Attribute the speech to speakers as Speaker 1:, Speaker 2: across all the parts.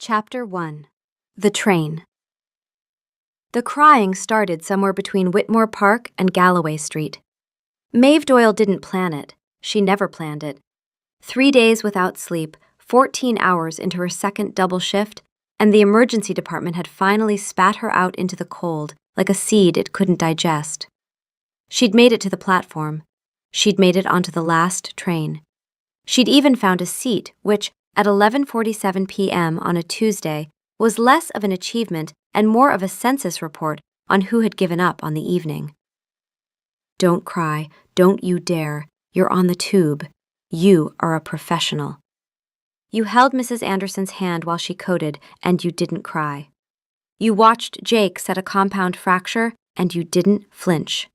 Speaker 1: Chapter 1. The Train. The crying started somewhere between Whitmore Park and Galloway Street. Maeve Doyle didn't plan it. She never planned it. 3 days without sleep, 14 hours into her second double shift, and the emergency department had finally spat her out into the cold like a seed it couldn't digest. She'd made it to the platform. She'd made it onto the last train. She'd even found a seat, which, at 11:47 p.m. on a Tuesday, was less of an achievement and more of a census report on who had given up on the evening. Don't cry, don't you dare. You're on the tube. You are a professional. You held Mrs. Anderson's hand while she coded, and you didn't cry. You watched Jake set a compound fracture, and you didn't flinch.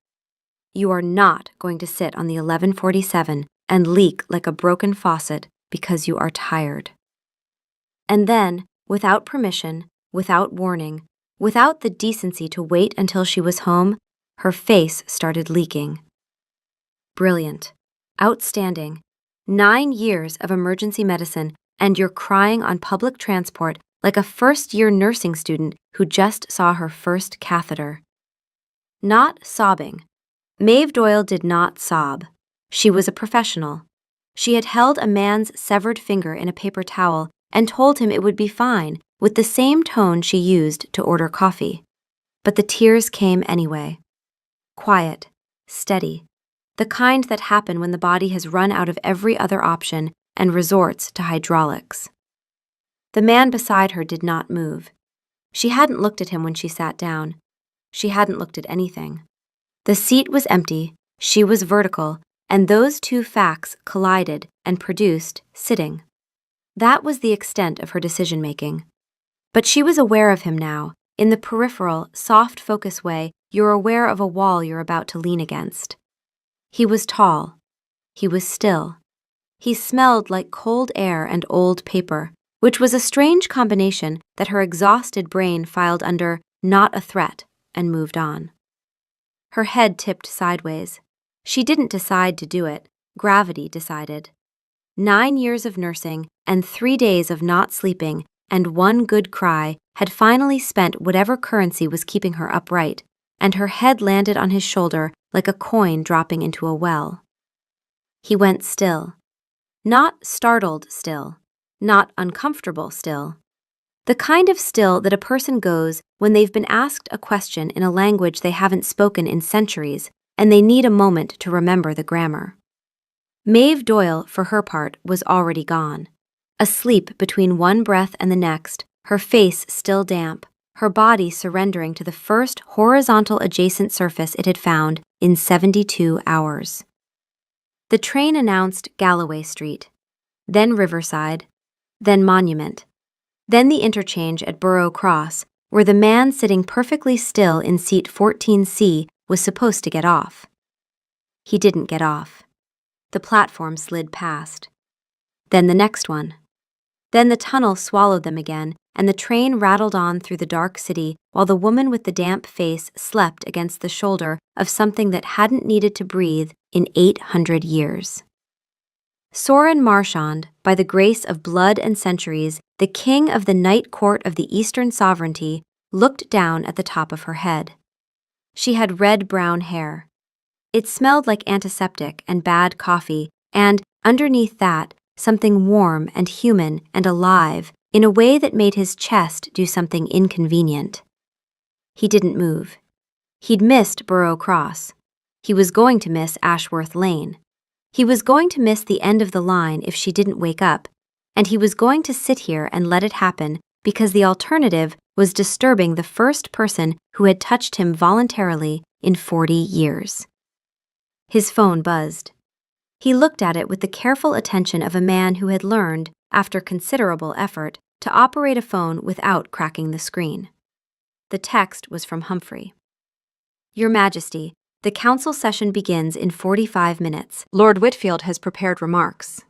Speaker 1: You are not going to sit on the 11:47 and leak like a broken faucet because you are tired. And then, without permission, without warning, without the decency to wait until she was home, her face started leaking. Brilliant. Outstanding. 9 years of emergency medicine, and you're crying on public transport like a first-year nursing student who just saw her first catheter. Not sobbing. Maeve Doyle did not sob. She was a professional. She had held a man's severed finger in a paper towel and told him it would be fine, with the same tone she used to order coffee. But the tears came anyway. Quiet, steady, the kind that happen when the body has run out of every other option and resorts to hydraulics. The man beside her did not move. She hadn't looked at him when she sat down. She hadn't looked at anything. The seat was empty, she was vertical, and those two facts collided and produced sitting. That was the extent of her decision-making. But she was aware of him now, in the peripheral, soft focus way you're aware of a wall you're about to lean against. He was tall. He was still. He smelled like cold air and old paper, which was a strange combination that her exhausted brain filed under not a threat and moved on. Her head tipped sideways. She didn't decide to do it. Gravity decided. 9 years of nursing and 3 days of not sleeping and one good cry had finally spent whatever currency was keeping her upright, and her head landed on his shoulder like a coin dropping into a well. He went still. Not startled still. Not uncomfortable still. The kind of still that a person goes when they've been asked a question in a language they haven't spoken in centuries, and they need a moment to remember the grammar. Maeve Doyle, for her part, was already gone. Asleep between one breath and the next, her face still damp, her body surrendering to the first horizontal adjacent surface it had found in 72 hours. The train announced Galloway Street, then Riverside, then Monument, then the interchange at Borough Cross, where the man sitting perfectly still in seat 14C was supposed to get off. He didn't get off. The platform slid past. Then the next one. Then the tunnel swallowed them again, and the train rattled on through the dark city while the woman with the damp face slept against the shoulder of something that hadn't needed to breathe in 800 years. Sorin Marchand, by the grace of blood and centuries, the king of the night court of the Eastern sovereignty, looked down at the top of her head. She had red-brown hair. It smelled like antiseptic and bad coffee, and, underneath that, something warm and human and alive in a way that made his chest do something inconvenient. He didn't move. He'd missed Borough Cross. He was going to miss Ashworth Lane. He was going to miss the end of the line if she didn't wake up, and he was going to sit here and let it happen because the alternative was disturbing the first person who had touched him voluntarily in 40 years. His phone buzzed. He looked at it with the careful attention of a man who had learned, after considerable effort, to operate a phone without cracking the screen. The text was from Humphrey. Your Majesty, the council session begins in 45 minutes. Lord Whitfield has prepared remarks.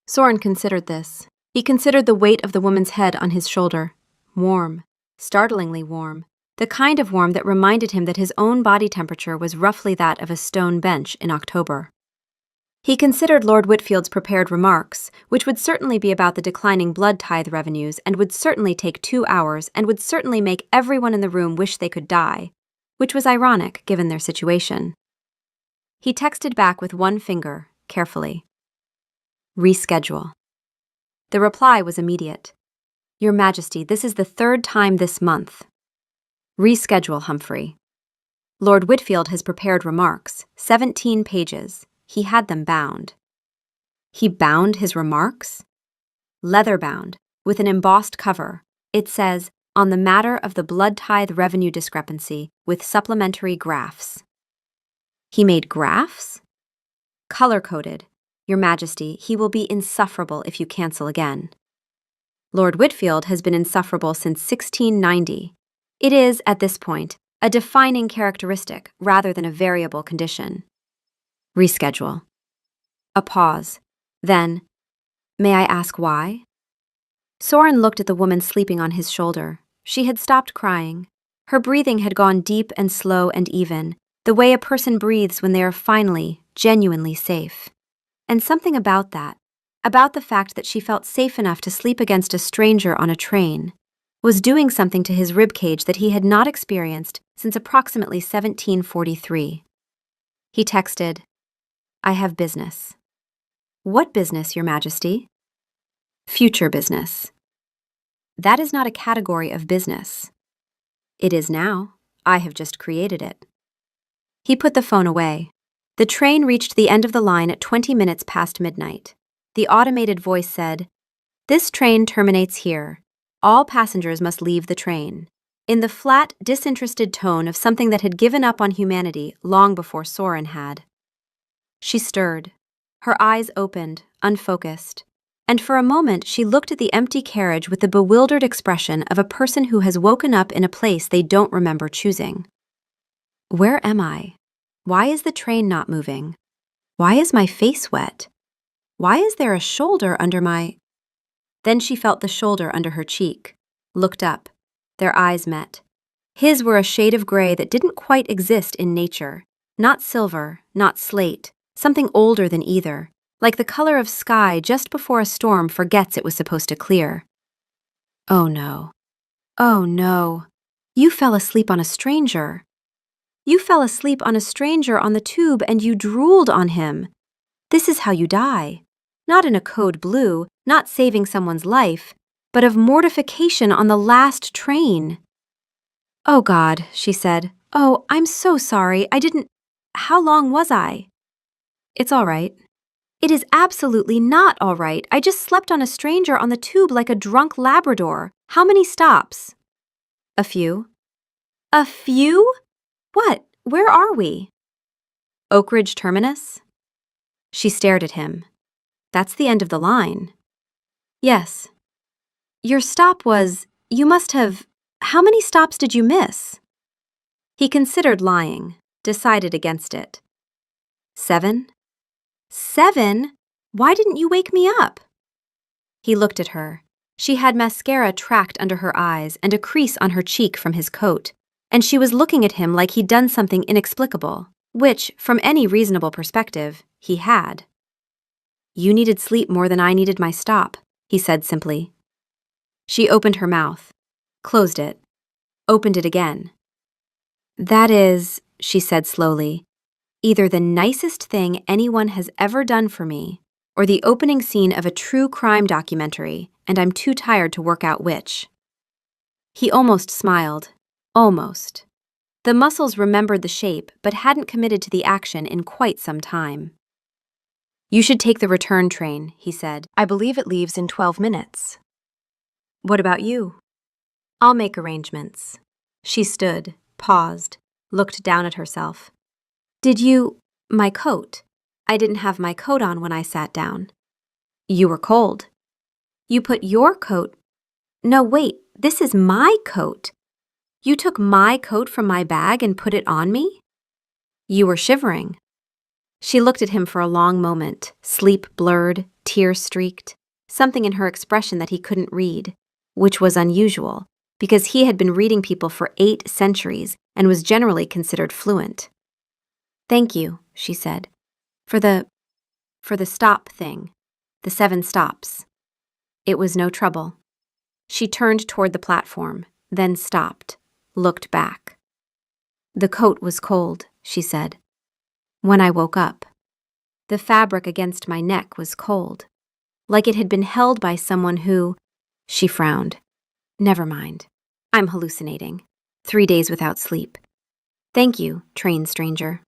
Speaker 1: Sorin considered this. He considered the weight of the woman's head on his shoulder. Warm. Startlingly warm. The kind of warm that reminded him that his own body temperature was roughly that of a stone bench in October. He considered Lord Whitfield's prepared remarks, which would certainly be about the declining blood tithe revenues and would certainly take 2 hours and would certainly make everyone in the room wish they could die, which was ironic given their situation. He texted back with one finger, carefully. Reschedule. The reply was immediate. Your Majesty, this is the 3rd time this month. Reschedule, Humphrey. Lord Whitfield has prepared remarks, 17 pages. He had them bound. He bound his remarks? Leather-bound, with an embossed cover. It says, on the matter of the blood tithe revenue discrepancy, with supplementary graphs. He made graphs? Color-coded. Your Majesty, he will be insufferable if you cancel again. Lord Whitfield has been insufferable since 1690. It is, at this point, a defining characteristic rather than a variable condition. Reschedule. A pause. Then, may I ask why? Soren looked at the woman sleeping on his shoulder. She had stopped crying. Her breathing had gone deep and slow and even, the way a person breathes when they are finally, genuinely safe. And something about that, about the fact that she felt safe enough to sleep against a stranger on a train, was doing something to his ribcage that he had not experienced since approximately 1743. He texted, I have business. What business, Your Majesty? Future business. That is not a category of business. It is now. I have just created it. He put the phone away. The train reached the end of the line at 20 minutes past midnight. The automated voice said, This train terminates here. All passengers must leave the train. In the flat, disinterested tone of something that had given up on humanity long before Soren had. She stirred. Her eyes opened, unfocused. And for a moment she looked at the empty carriage with the bewildered expression of a person who has woken up in a place they don't remember choosing. Where am I? Why is the train not moving? Why is my face wet? Why is there a shoulder under my... Then she felt the shoulder under her cheek, looked up. Their eyes met. His were a shade of gray that didn't quite exist in nature. Not silver, not slate, something older than either, like the color of sky just before a storm forgets it was supposed to clear. Oh no. Oh no. You fell asleep on a stranger. You fell asleep on a stranger on the tube and you drooled on him. This is how you die. Not in a code blue, not saving someone's life, but of mortification on the last train. Oh God, she said. Oh, I'm so sorry. I didn't... How long was I? It's all right. It is absolutely not all right. I just slept on a stranger on the tube like a drunk Labrador. How many stops? A few. A few? What? Where are we? Oak Ridge Terminus? She stared at him. That's the end of the line. Yes. Your stop was... You must have... How many stops did you miss? He considered lying, decided against it. 7? 7? Why didn't you wake me up? He looked at her. She had mascara tracked under her eyes and a crease on her cheek from his coat, and she was looking at him like he'd done something inexplicable, which, from any reasonable perspective, he had. You needed sleep more than I needed my stop, he said simply. She opened her mouth, closed it, opened it again. That is, she said slowly, either the nicest thing anyone has ever done for me, or the opening scene of a true crime documentary, and I'm too tired to work out which. He almost smiled. Almost. The muscles remembered the shape, but hadn't committed to the action in quite some time. You should take the return train, he said. I believe it leaves in 12 minutes. What about you? I'll make arrangements. She stood, paused, looked down at herself. Did you... My coat. I didn't have my coat on when I sat down. You were cold. You put your coat... No, wait, this is my coat. You took my coat from my bag and put it on me? You were shivering. She looked at him for a long moment, sleep blurred, tear-streaked, something in her expression that he couldn't read, which was unusual, because he had been reading people for 8 centuries and was generally considered fluent. Thank you, she said, for the For the stop thing. The 7 stops. It was no trouble. She turned toward the platform, then stopped, looked back. The coat was cold, she said. When I woke up, the fabric against my neck was cold, like it had been held by someone who... She frowned. Never mind. I'm hallucinating. 3 days without sleep. Thank you, train stranger.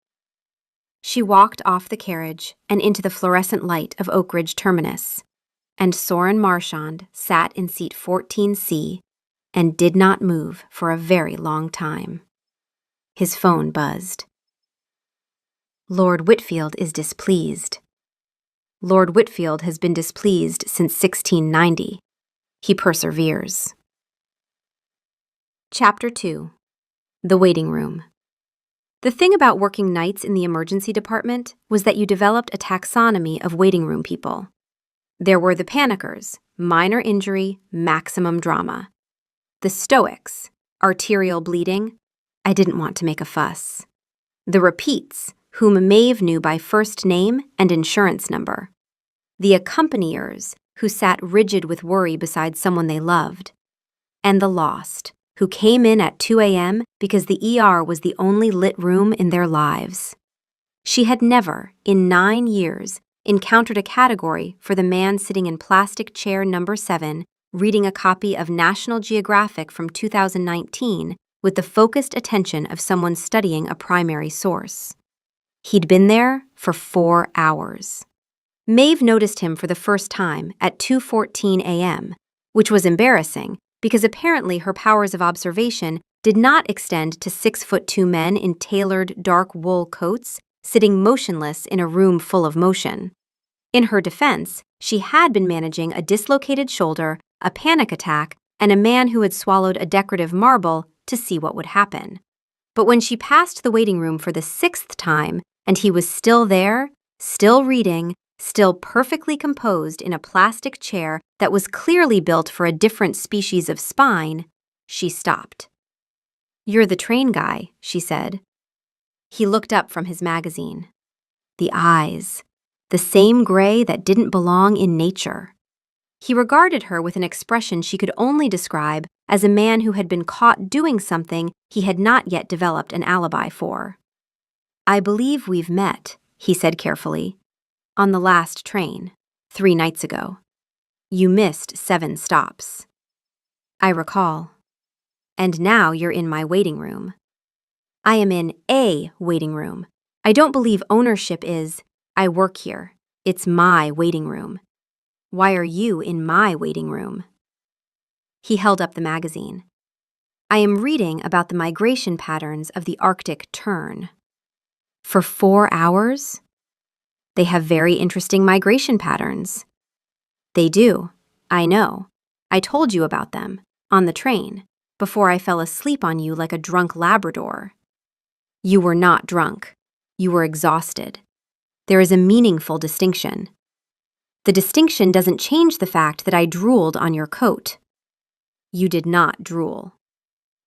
Speaker 1: She walked off the carriage and into the fluorescent light of Oak Ridge Terminus, and Soren Marchand sat in seat 14C and did not move for a very long time. His phone buzzed. Lord Whitfield is displeased. Lord Whitfield has been displeased since 1690. He perseveres. Chapter 2. The Waiting Room. The thing about working nights in the emergency department was that you developed a taxonomy of waiting room people. There were the panickers, minor injury, maximum drama. The stoics, arterial bleeding, I didn't want to make a fuss. The repeats, whom Maeve knew by first name and insurance number. The accompaniers, who sat rigid with worry beside someone they loved. And the lost, who came in at 2 a.m. because the ER was the only lit room in their lives. She had never, in 9 years, encountered a category for the man sitting in plastic chair number 7, reading a copy of National Geographic from 2019 with the focused attention of someone studying a primary source. He'd been there for 4 hours. Maeve noticed him for the first time at 2:14 a.m., which was embarrassing because apparently her powers of observation did not extend to 6'2" men in tailored dark wool coats sitting motionless in a room full of motion. In her defense, she had been managing a dislocated shoulder, a panic attack, and a man who had swallowed a decorative marble to see what would happen. But when she passed the waiting room for the 6th time, and he was still there, still reading, still perfectly composed in a plastic chair that was clearly built for a different species of spine, she stopped. "You're the train guy," she said. He looked up from his magazine. The eyes, the same gray that didn't belong in nature. He regarded her with an expression she could only describe as a man who had been caught doing something he had not yet developed an alibi for. "I believe we've met," he said carefully. "On the last train, 3 nights ago. You missed 7 stops." "I recall. And now you're in my waiting room." "I am in a waiting room. I don't believe ownership is, I work here. It's my waiting room. Why are you in my waiting room?" He held up the magazine. "I am reading about the migration patterns of the Arctic tern." "For 4 hours?" "They have very interesting migration patterns." "They do. I know. I told you about them, on the train, before I fell asleep on you like a drunk Labrador." "You were not drunk. You were exhausted. There is a meaningful distinction. The distinction doesn't change the fact that I drooled on your coat." "You did not drool."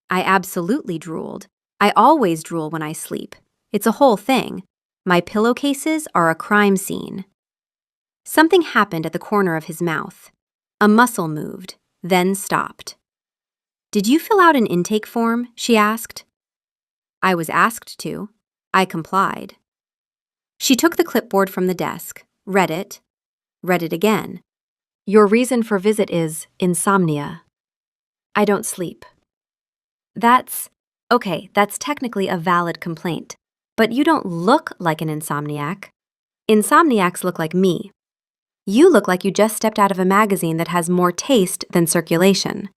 Speaker 1: "I absolutely drooled. I always drool when I sleep. It's a whole thing. My pillowcases are a crime scene." Something happened at the corner of his mouth. A muscle moved, then stopped. "Did you fill out an intake form?" she asked. "I was asked to. I complied." She took the clipboard from the desk, read it again. "Your reason for visit is insomnia." "I don't sleep." That's technically a valid complaint, but you don't look like an insomniac. Insomniacs look like me. You look like you just stepped out of a magazine that has more taste than circulation."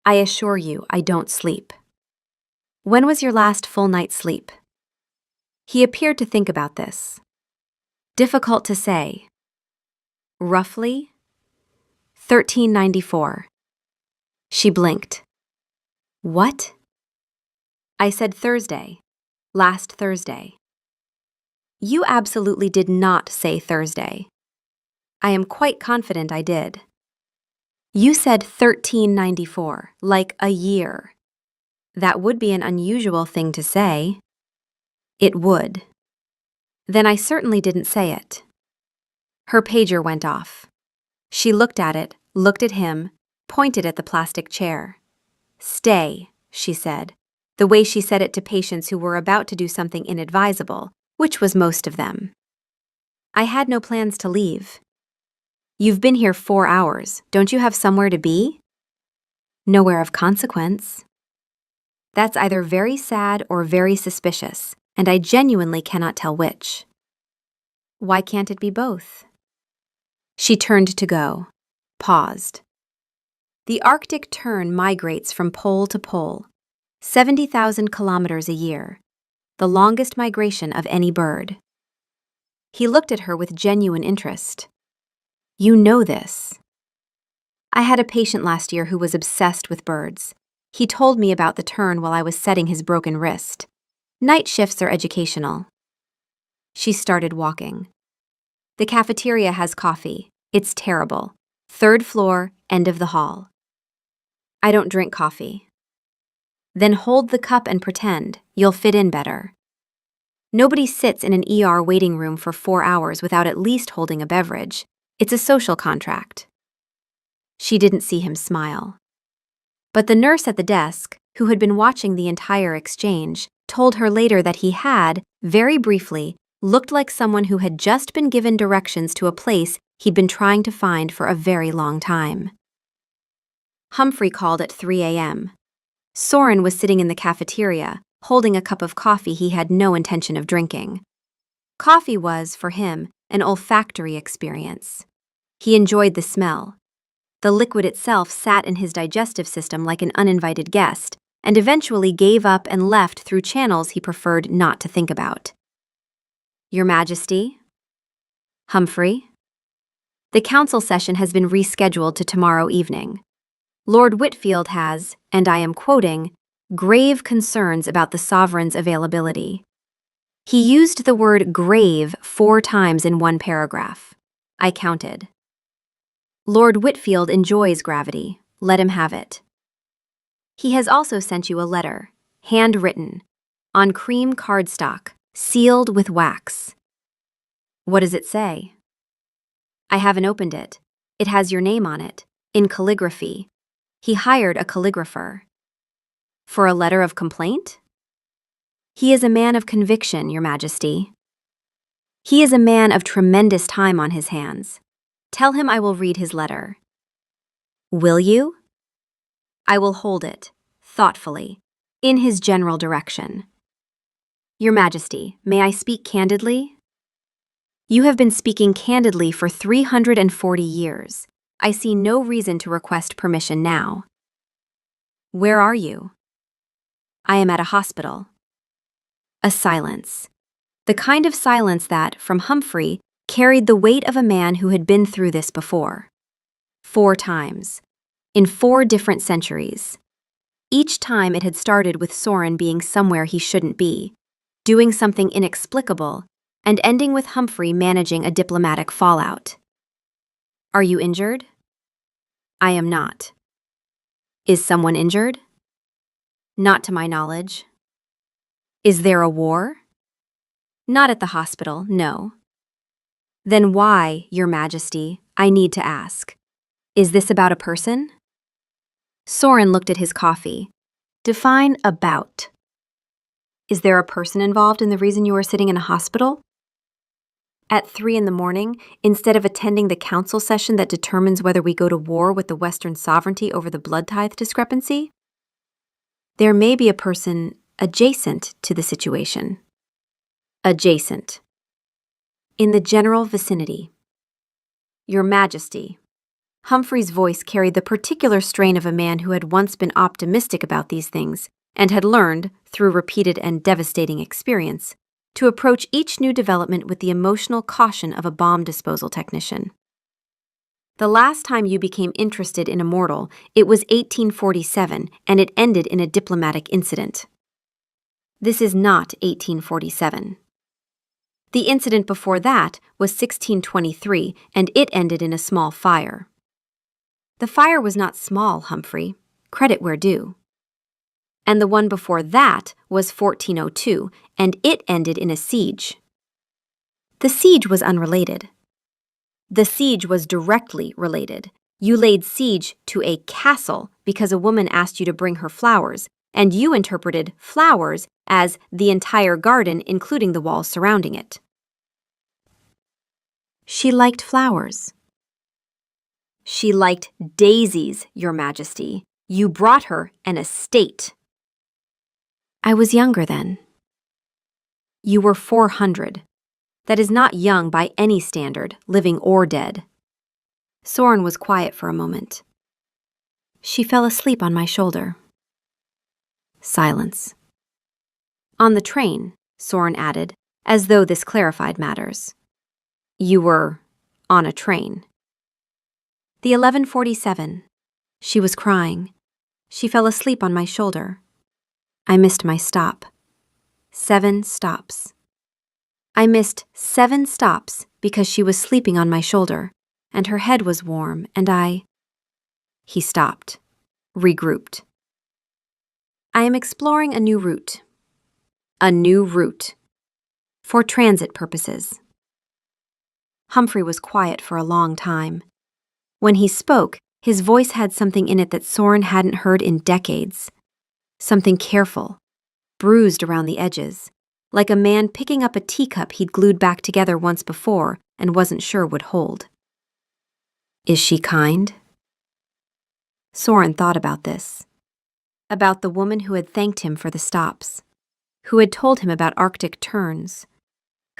Speaker 1: "I assure you, I don't sleep." "When was your last full night's sleep?" He appeared to think about this. "Difficult to say. Roughly 1394. She blinked. "What?" "I said Thursday. Last Thursday." "You absolutely did not say Thursday." "I am quite confident I did." "You said 1394, like a year." "That would be an unusual thing to say." "It would." "Then I certainly didn't say it." Her pager went off. She looked at it, looked at him, pointed at the plastic chair. "Stay," she said, the way she said it to patients who were about to do something inadvisable, which was most of them. I had no plans to leave. "You've been here 4 hours. Don't you have somewhere to be?" "Nowhere of consequence." That's either very sad or very suspicious, and I genuinely cannot tell which. Why can't it be both? She turned to go, paused. The Arctic tern migrates from pole to pole, 70,000 kilometers a year, the longest migration of any bird. He looked at her with genuine interest. "You know this." "I had a patient last year who was obsessed with birds. He told me about the tern while I was setting his broken wrist. Night shifts are educational." She started walking. "The cafeteria has coffee. It's terrible. 3rd floor, end of the hall." "I don't drink coffee." "Then hold the cup and pretend. You'll fit in better." Nobody sits in an ER waiting room for 4 hours without at least holding a beverage. It's a social contract. She didn't see him smile. But the nurse at the desk, who had been watching the entire exchange, told her later that he had, very briefly, looked like someone who had just been given directions to a place he'd been trying to find for a very long time. Humphrey called at 3 a.m. Soren was sitting in the cafeteria, holding a cup of coffee he had no intention of drinking. Coffee was, for him, an olfactory experience. He enjoyed the smell. The liquid itself sat in his digestive system like an uninvited guest, and eventually gave up and left through channels he preferred not to think about. "Your Majesty?" "Humphrey?" "The council session has been rescheduled to tomorrow evening. Lord Whitfield has, and I am quoting, grave concerns about the sovereign's availability." He used the word grave 4 times in one paragraph. I counted. "Lord Whitfield enjoys gravity. Let him have it. He has also sent you a letter, handwritten, on cream cardstock, sealed with wax." "What does it say?" "I haven't opened it. It has your name on it, in calligraphy. He hired a calligrapher." "For a letter of complaint?" "He is a man of conviction, Your Majesty." "He is a man of tremendous time on his hands. Tell him I will read his letter." "Will you?" "I will hold it, thoughtfully, in his general direction." "Your Majesty, may I speak candidly?" "You have been speaking candidly for 340 years. I see no reason to request permission now." "Where are you?" "I am at a hospital." A silence. The kind of silence that, from Humphrey, carried the weight of a man who had been through this before. 4 times. In 4 different centuries. Each time it had started with Soren being somewhere he shouldn't be, doing something inexplicable, and ending with Humphrey managing a diplomatic fallout. "Are you injured?" "I am not." "Is someone injured?" "Not to my knowledge." "Is there a war?" "Not at the hospital, no." "Then why, Your Majesty, I need to ask. Is this about a person?" Soren looked at his coffee. "Define about." "Is there a person involved in the reason you are sitting in a hospital?" "At 3 in the morning, instead of attending the council session that determines whether we go to war with the Western sovereignty over the blood tithe discrepancy?" "There may be a person adjacent to the situation." "Adjacent." "In the general vicinity." "Your Majesty." Humphrey's voice carried the particular strain of a man who had once been optimistic about these things and had learned, through repeated and devastating experience, to approach each new development with the emotional caution of a bomb disposal technician. "The last time you became interested in a mortal, it was 1847, and it ended in a diplomatic incident. This is not 1847. The incident before that was 1623, and it ended in a small fire." "The fire was not small, Humphrey. Credit where due." "And the one before that was 1402, and it ended in a siege." "The siege was unrelated." The siege was directly related. You laid siege to a castle because a woman asked you to bring her flowers, and you interpreted flowers as the entire garden, including the walls surrounding it. She liked flowers. She liked daisies, Your Majesty. You brought her an estate. I was younger then. You were 400. That is not young by any standard, living or dead. Soren was quiet for a moment. She fell asleep on my shoulder. Silence. On the train, Soren added, as though this clarified matters. You were on a train. The 11:47. She was crying. She fell asleep on my shoulder. I missed my stop. 7 stops. I missed 7 stops because she was sleeping on my shoulder, and her head was warm, and He stopped, regrouped. I am exploring a new route. A new route. For transit purposes. Humphrey was quiet for a long time. When he spoke, his voice had something in it that Soren hadn't heard in decades. Something careful, bruised around the edges, like a man picking up a teacup he'd glued back together once before and wasn't sure would hold. Is she kind? Soren thought about this. About the woman who had thanked him for the stops, who had told him about Arctic terns,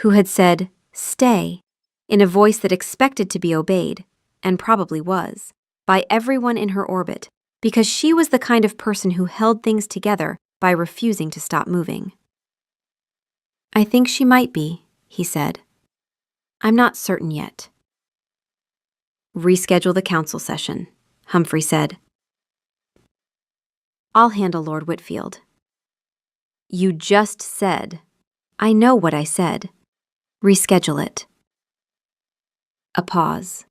Speaker 1: who had said, "Stay," in a voice that expected to be obeyed, and probably was, by everyone in her orbit, because she was the kind of person who held things together by refusing to stop moving. I think she might be, he said. I'm not certain yet. Reschedule the council session, Humphrey said. I'll handle Lord Whitfield. You just said. I know what I said. Reschedule it. A pause.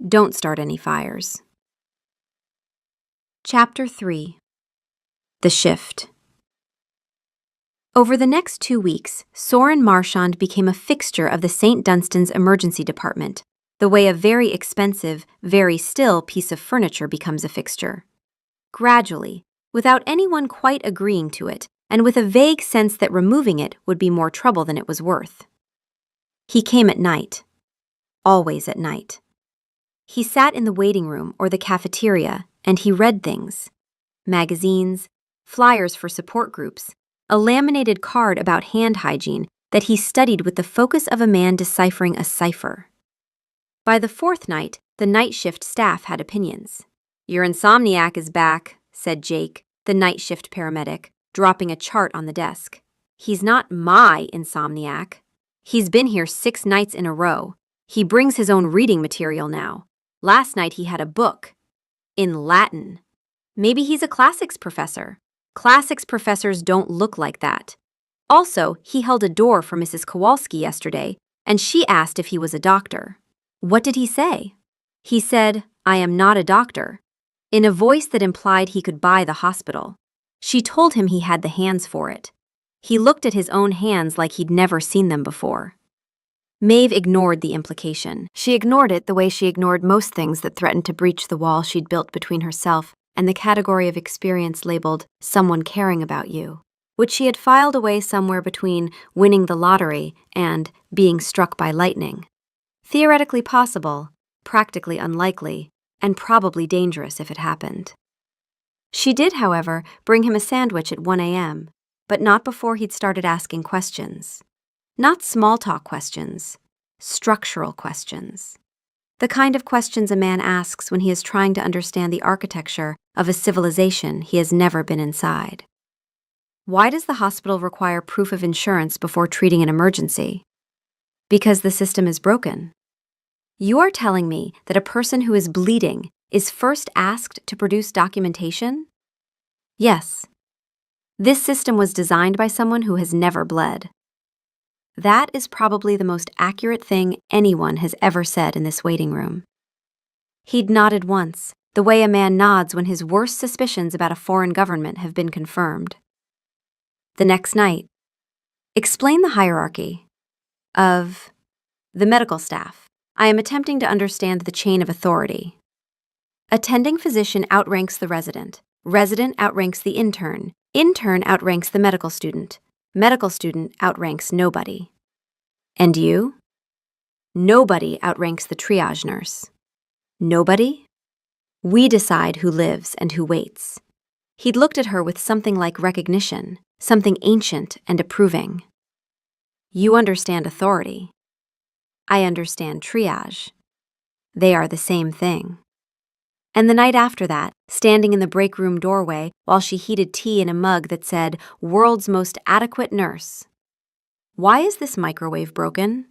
Speaker 1: Don't start any fires. Chapter 3. The Shift. Over the next 2 weeks, Soren Marchand became a fixture of the St. Dunstan's emergency department, the way a very expensive, very still piece of furniture becomes a fixture. Gradually, without anyone quite agreeing to it, and with a vague sense that removing it would be more trouble than it was worth. He came at night. Always at night. He sat in the waiting room or the cafeteria, and he read things. Magazines, flyers for support groups, a laminated card about hand hygiene that he studied with the focus of a man deciphering a cipher. By the 4th night, the night shift staff had opinions. Your insomniac is back, said Jake, the night shift paramedic, dropping a chart on the desk. He's not my insomniac. He's been here 6 nights in a row. He brings his own reading material now. Last night he had a book. In Latin. Maybe he's a classics professor. Classics professors don't look like that. Also, he held a door for Mrs. Kowalski yesterday, and she asked if he was a doctor. What did he say? He said, I am not a doctor, in a voice that implied he could buy the hospital. She told him he had the hands for it. He looked at his own hands like he'd never seen them before. Maeve ignored the implication. She ignored it the way she ignored most things that threatened to breach the wall she'd built between herself and the category of experience labeled someone caring about you, which she had filed away somewhere between winning the lottery and being struck by lightning. Theoretically possible, practically unlikely, and probably dangerous if it happened. She did, however, bring him a sandwich at 1 a.m., but not before he'd started asking questions. Not small talk questions, structural questions. The kind of questions a man asks when he is trying to understand the architecture of a civilization he has never been inside. Why does the hospital require proof of insurance before treating an emergency? Because the system is broken. You are telling me that a person who is bleeding is first asked to produce documentation? Yes. This system was designed by someone who has never bled. That is probably the most accurate thing anyone has ever said in this waiting room. He'd nodded once, the way a man nods when his worst suspicions about a foreign government have been confirmed. The next night, explain the hierarchy of the medical staff. I am attempting to understand the chain of authority. Attending physician outranks the resident. Resident outranks the intern. Intern outranks the medical student. Medical student outranks nobody. And you? Nobody outranks the triage nurse. Nobody? We decide who lives and who waits. He'd looked at her with something like recognition, something ancient and approving. You understand authority. I understand triage. They are the same thing. And the night after that, standing in the break room doorway while she heated tea in a mug that said, "World's Most Adequate Nurse." Why is this microwave broken?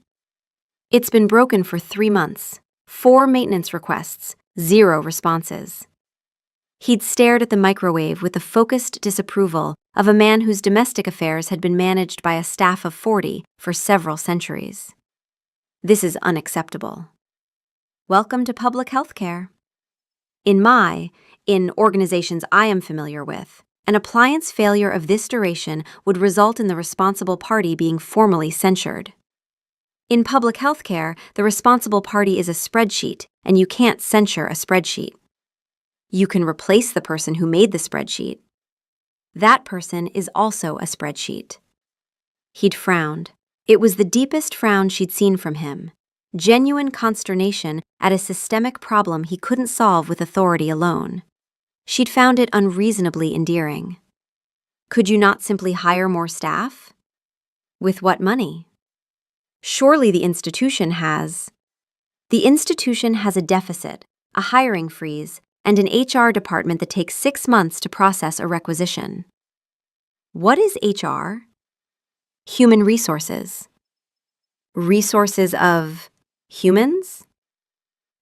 Speaker 1: It's been broken for 3 months. 4 maintenance requests, 0 responses. He'd stared at the microwave with the focused disapproval of a man whose domestic affairs had been managed by a staff of 40 for several centuries. This is unacceptable. Welcome to public health care. In organizations I am familiar with, an appliance failure of this duration would result in the responsible party being formally censured. In public health care, the responsible party is a spreadsheet, and you can't censure a spreadsheet. You can replace the person who made the spreadsheet. That person is also a spreadsheet. He'd frowned. It was the deepest frown she'd seen from him. Genuine consternation at a systemic problem he couldn't solve with authority alone. She'd found it unreasonably endearing. Could you not simply hire more staff? With what money? Surely the institution has. The institution has a deficit, a hiring freeze, and an HR department that takes 6 months to process a requisition. What is HR? Human resources. Resources of humans?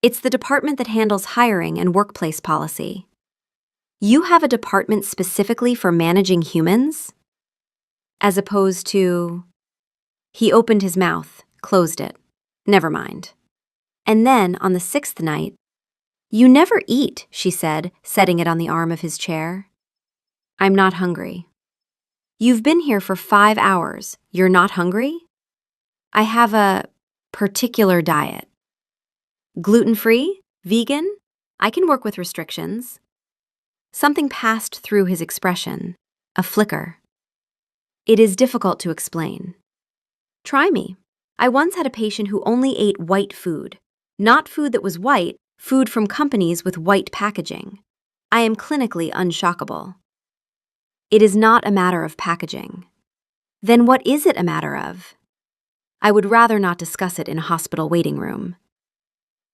Speaker 1: It's the department that handles hiring and workplace policy. You have a department specifically for managing humans? As opposed to... He opened his mouth, closed it. Never mind. And then, on the 6th night, "You never eat," she said, setting it on the arm of his chair. "I'm not hungry." "You've been here for 5 hours. You're not hungry?" "I have a particular diet." "Gluten-free? Vegan? I can work with restrictions." Something passed through his expression, a flicker. "It is difficult to explain." "Try me. I once had a patient who only ate white food. Not food that was white, food from companies with white packaging. I am clinically unshockable." "It is not a matter of packaging." "Then what is it a matter of?" "I would rather not discuss it in a hospital waiting room."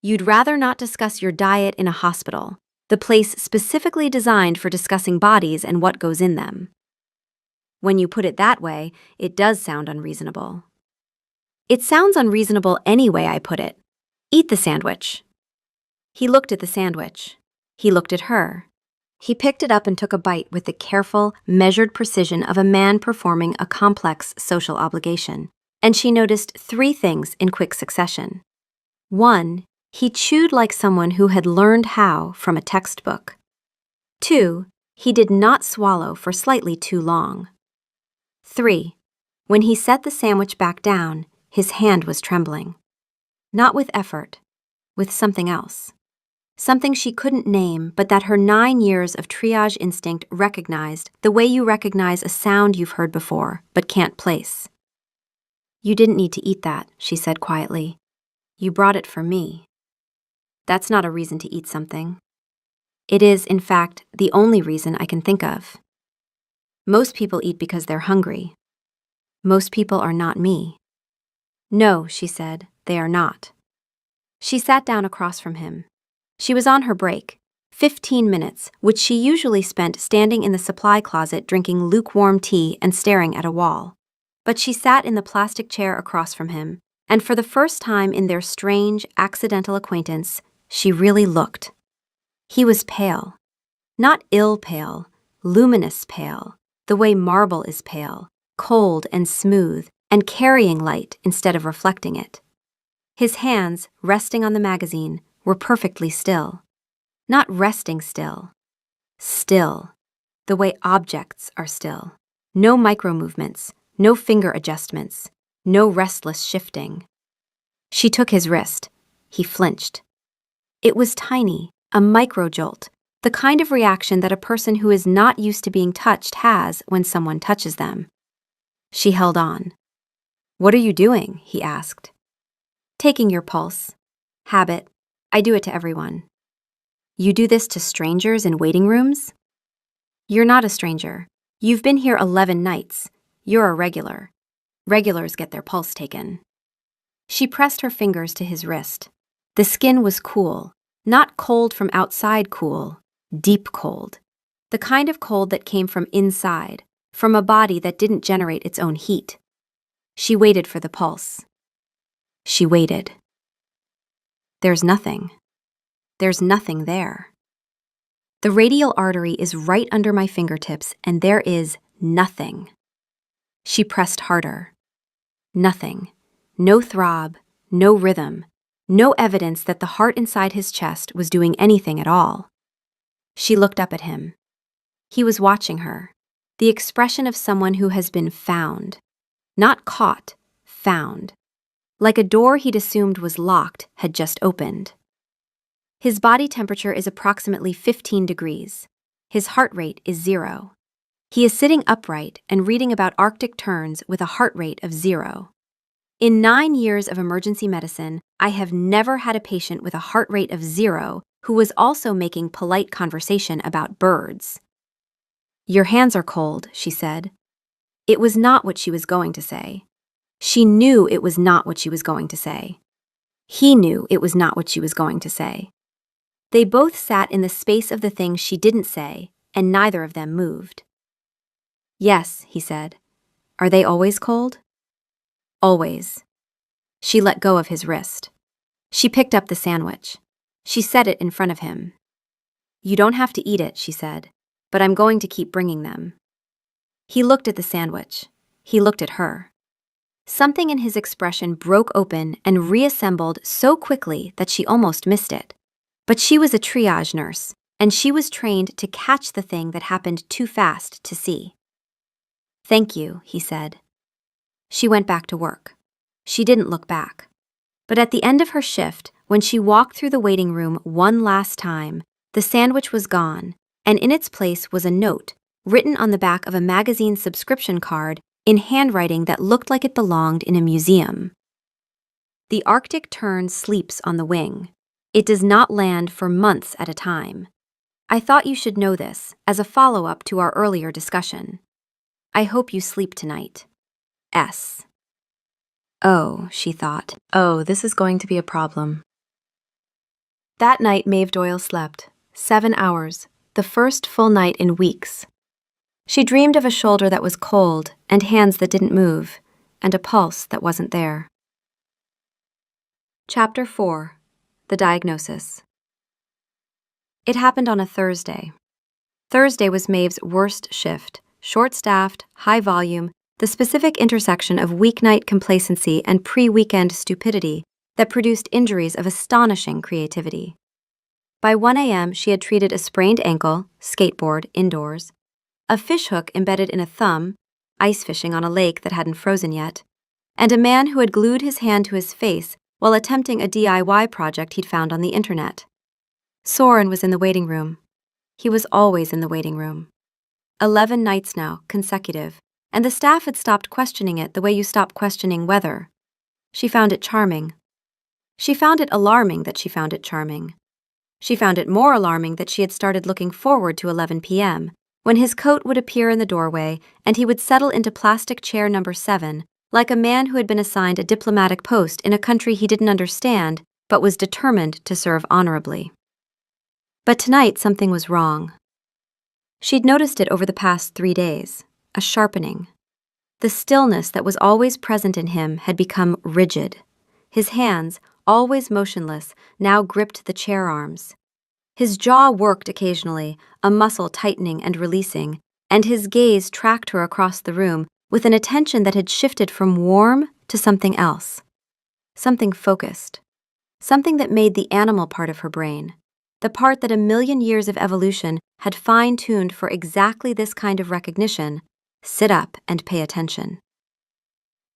Speaker 1: "You'd rather not discuss your diet in a hospital, the place specifically designed for discussing bodies and what goes in them." When you put it that way, it does sound unreasonable. It sounds unreasonable any way I put it. Eat the sandwich. He looked at the sandwich. He looked at her. He picked it up and took a bite with the careful, measured precision of a man performing a complex social obligation. And she noticed 3 things in quick succession. 1, he chewed like someone who had learned how from a textbook. 2, he did not swallow for slightly too long. 3, when he set the sandwich back down, his hand was trembling. Not with effort, with something else. Something she couldn't name, but that her 9 years of triage instinct recognized the way you recognize a sound you've heard before, but can't place. "You didn't need to eat that," she said quietly. "You brought it for me." That's not a reason to eat something. It is, in fact, the only reason I can think of. Most people eat because they're hungry. Most people are not me. "No," she said, "they are not." She sat down across from him. She was on her break, 15 minutes, which she usually spent standing in the supply closet drinking lukewarm tea and staring at a wall. But she sat in the plastic chair across from him, and for the first time in their strange, accidental acquaintance, she really looked. He was pale. Not ill pale, luminous pale, the way marble is pale, cold and smooth, and carrying light instead of reflecting it. His hands, resting on the magazine, were perfectly still. Not resting still. Still, the way objects are still. No micro-movements, no finger adjustments, no restless shifting. She took his wrist. He flinched. It was tiny, a microjolt, the kind of reaction that a person who is not used to being touched has when someone touches them. She held on. "What are you doing?" he asked. "Taking your pulse. Habit. I do it to everyone." "You do this to strangers in waiting rooms?" "You're not a stranger. You've been here 11 nights. You're a regular. Regulars get their pulse taken." She pressed her fingers to his wrist. The skin was cool, not cold from outside cool, deep cold. The kind of cold that came from inside, from a body that didn't generate its own heat. She waited for the pulse. She waited. There's nothing. There's nothing there. The radial artery is right under my fingertips, and there is nothing. She pressed harder. Nothing. No throb, no rhythm, no evidence that the heart inside his chest was doing anything at all. She looked up at him. He was watching her, the expression of someone who has been found. Not caught, found. Like a door he'd assumed was locked had just opened. His body temperature is approximately 15 degrees. His heart rate is 0. He is sitting upright and reading about Arctic terns with a heart rate of 0. In 9 years of emergency medicine, I have never had a patient with a heart rate of 0 who was also making polite conversation about birds. "Your hands are cold," she said. It was not what she was going to say. She knew it was not what she was going to say. He knew it was not what she was going to say. They both sat in the space of the things she didn't say, and neither of them moved. "Yes," he said. "Are they always cold?" "Always." She let go of his wrist. She picked up the sandwich. She set it in front of him. "You don't have to eat it," she said, "but I'm going to keep bringing them." He looked at the sandwich. He looked at her. Something in his expression broke open and reassembled so quickly that she almost missed it. But she was a triage nurse, and she was trained to catch the thing that happened too fast to see. "Thank you," he said. She went back to work. She didn't look back. But at the end of her shift, when she walked through the waiting room one last time, the sandwich was gone, and in its place was a note, written on the back of a magazine subscription card in handwriting that looked like it belonged in a museum. "The Arctic tern sleeps on the wing. It does not land for months at a time. I thought you should know this as a follow-up to our earlier discussion. I hope you sleep tonight. S." Oh, she thought. Oh, this is going to be a problem. That night, Maeve Doyle slept. 7 hours, the first full night in weeks. She dreamed of a shoulder that was cold, and hands that didn't move, and a pulse that wasn't there. Chapter 4. The Diagnosis. It happened on a Thursday. Thursday was Maeve's worst shift, short-staffed, high volume, the specific intersection of weeknight complacency and pre-weekend stupidity that produced injuries of astonishing creativity. By 1 a.m., she had treated a sprained ankle, skateboard, indoors, a fishhook embedded in a thumb, ice fishing on a lake that hadn't frozen yet, and a man who had glued his hand to his face while attempting a DIY project he'd found on the internet. Soren was in the waiting room. He was always in the waiting room. 11 nights now, consecutive, and the staff had stopped questioning it the way you stop questioning weather. She found it charming. She found it alarming that she found it charming. She found it more alarming that she had started looking forward to 11 p.m., when his coat would appear in the doorway and he would settle into plastic chair number 7, like a man who had been assigned a diplomatic post in a country he didn't understand but was determined to serve honorably. But tonight something was wrong. She'd noticed it over the past 3 days, a sharpening. The stillness that was always present in him had become rigid. His hands, always motionless, now gripped the chair arms. His jaw worked occasionally, a muscle tightening and releasing, and his gaze tracked her across the room with an attention that had shifted from warm to something else. Something focused. Something that made the animal part of her brain, the part that a million years of evolution had fine-tuned for exactly this kind of recognition, sit up and pay attention.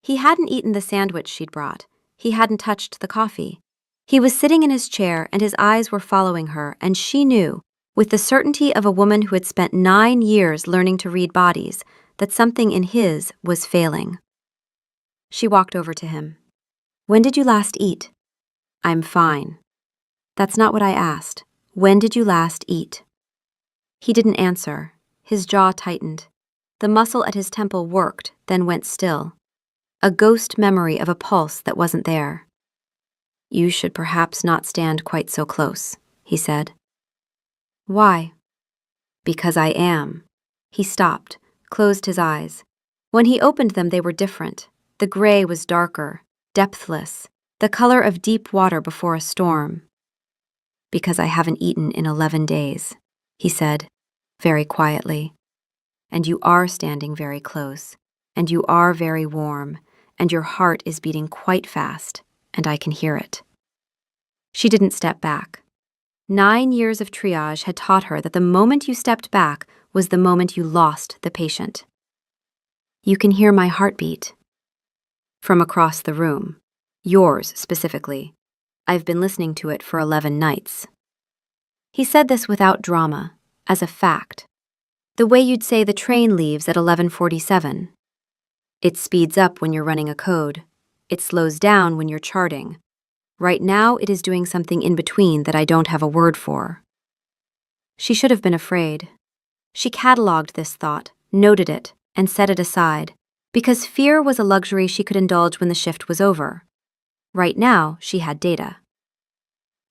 Speaker 1: He hadn't eaten the sandwich she'd brought. He hadn't touched the coffee. He was sitting in his chair and his eyes were following her, and she knew, with the certainty of a woman who had spent 9 years learning to read bodies, that something in his was failing. She walked over to him. "When did you last eat?" "I'm fine." "That's not what I asked. When did you last eat?" He didn't answer. His jaw tightened. The muscle at his temple worked, then went still. A ghost memory of a pulse that wasn't there. "You should perhaps not stand quite so close," he said. "Why?" "Because I am." He stopped, closed his eyes. When he opened them, they were different. The gray was darker, depthless, the color of deep water before a storm. "Because I haven't eaten in 11 days, he said, very quietly. "And you are standing very close, and you are very warm, and your heart is beating quite fast, and I can hear it." She didn't step back. 9 years of triage had taught her that the moment you stepped back was the moment you lost the patient. "You can hear my heartbeat." "From across the room. Yours, specifically. I've been listening to it for 11 nights. He said this without drama, as a fact. The way you'd say the train leaves at 11:47. It speeds up when you're running a code. It slows down when you're charting. Right now, it is doing something in between that I don't have a word for. She should have been afraid. She cataloged this thought, noted it, and set it aside, because fear was a luxury she could indulge when the shift was over. Right now, she had data.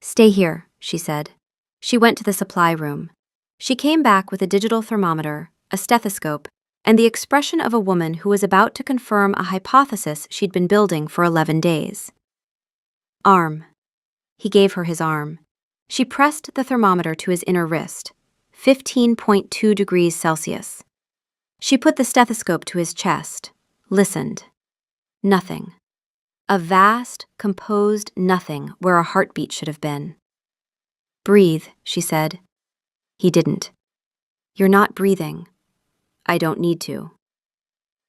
Speaker 1: "Stay here," she said. She went to the supply room. She came back with a digital thermometer, a stethoscope, and the expression of a woman who was about to confirm a hypothesis she'd been building for 11 days. "Arm." He gave her his arm. She pressed the thermometer to his inner wrist, 15.2 degrees Celsius. She put the stethoscope to his chest, listened. Nothing. A vast, composed nothing where a heartbeat should have been. "Breathe," she said. He didn't. "You're not breathing." "I don't need to."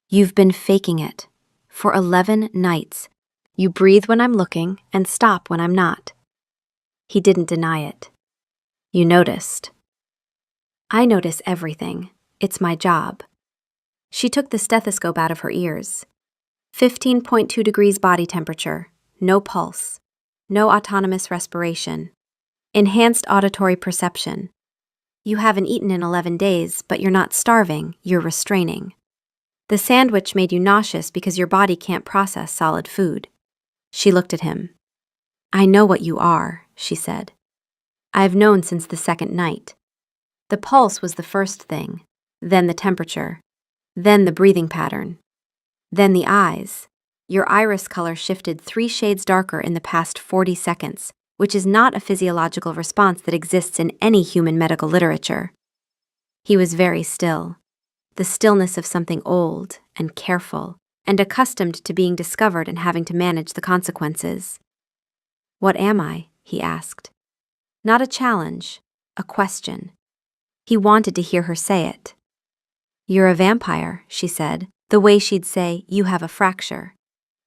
Speaker 1: "You've been faking it. For 11 nights. You breathe when I'm looking and stop when I'm not." He didn't deny it. "You noticed." "I notice everything. It's my job." She took the stethoscope out of her ears. 15.2 degrees body temperature, no pulse, no autonomous respiration, enhanced auditory perception. You haven't eaten in 11 days, but you're not starving, you're restraining. The sandwich made you nauseous because your body can't process solid food. She looked at him. "I know what you are," she said. "I've known since the second night." The pulse was the first thing, then the temperature, then the breathing pattern. Then the eyes. Your iris color shifted 3 shades darker in the past 40 seconds, which is not a physiological response that exists in any human medical literature. He was very still, the stillness of something old and careful and accustomed to being discovered and having to manage the consequences. "What am I?" he asked. Not a challenge, a question. He wanted to hear her say it. "You're a vampire," she said, the way she'd say, "You have a fracture."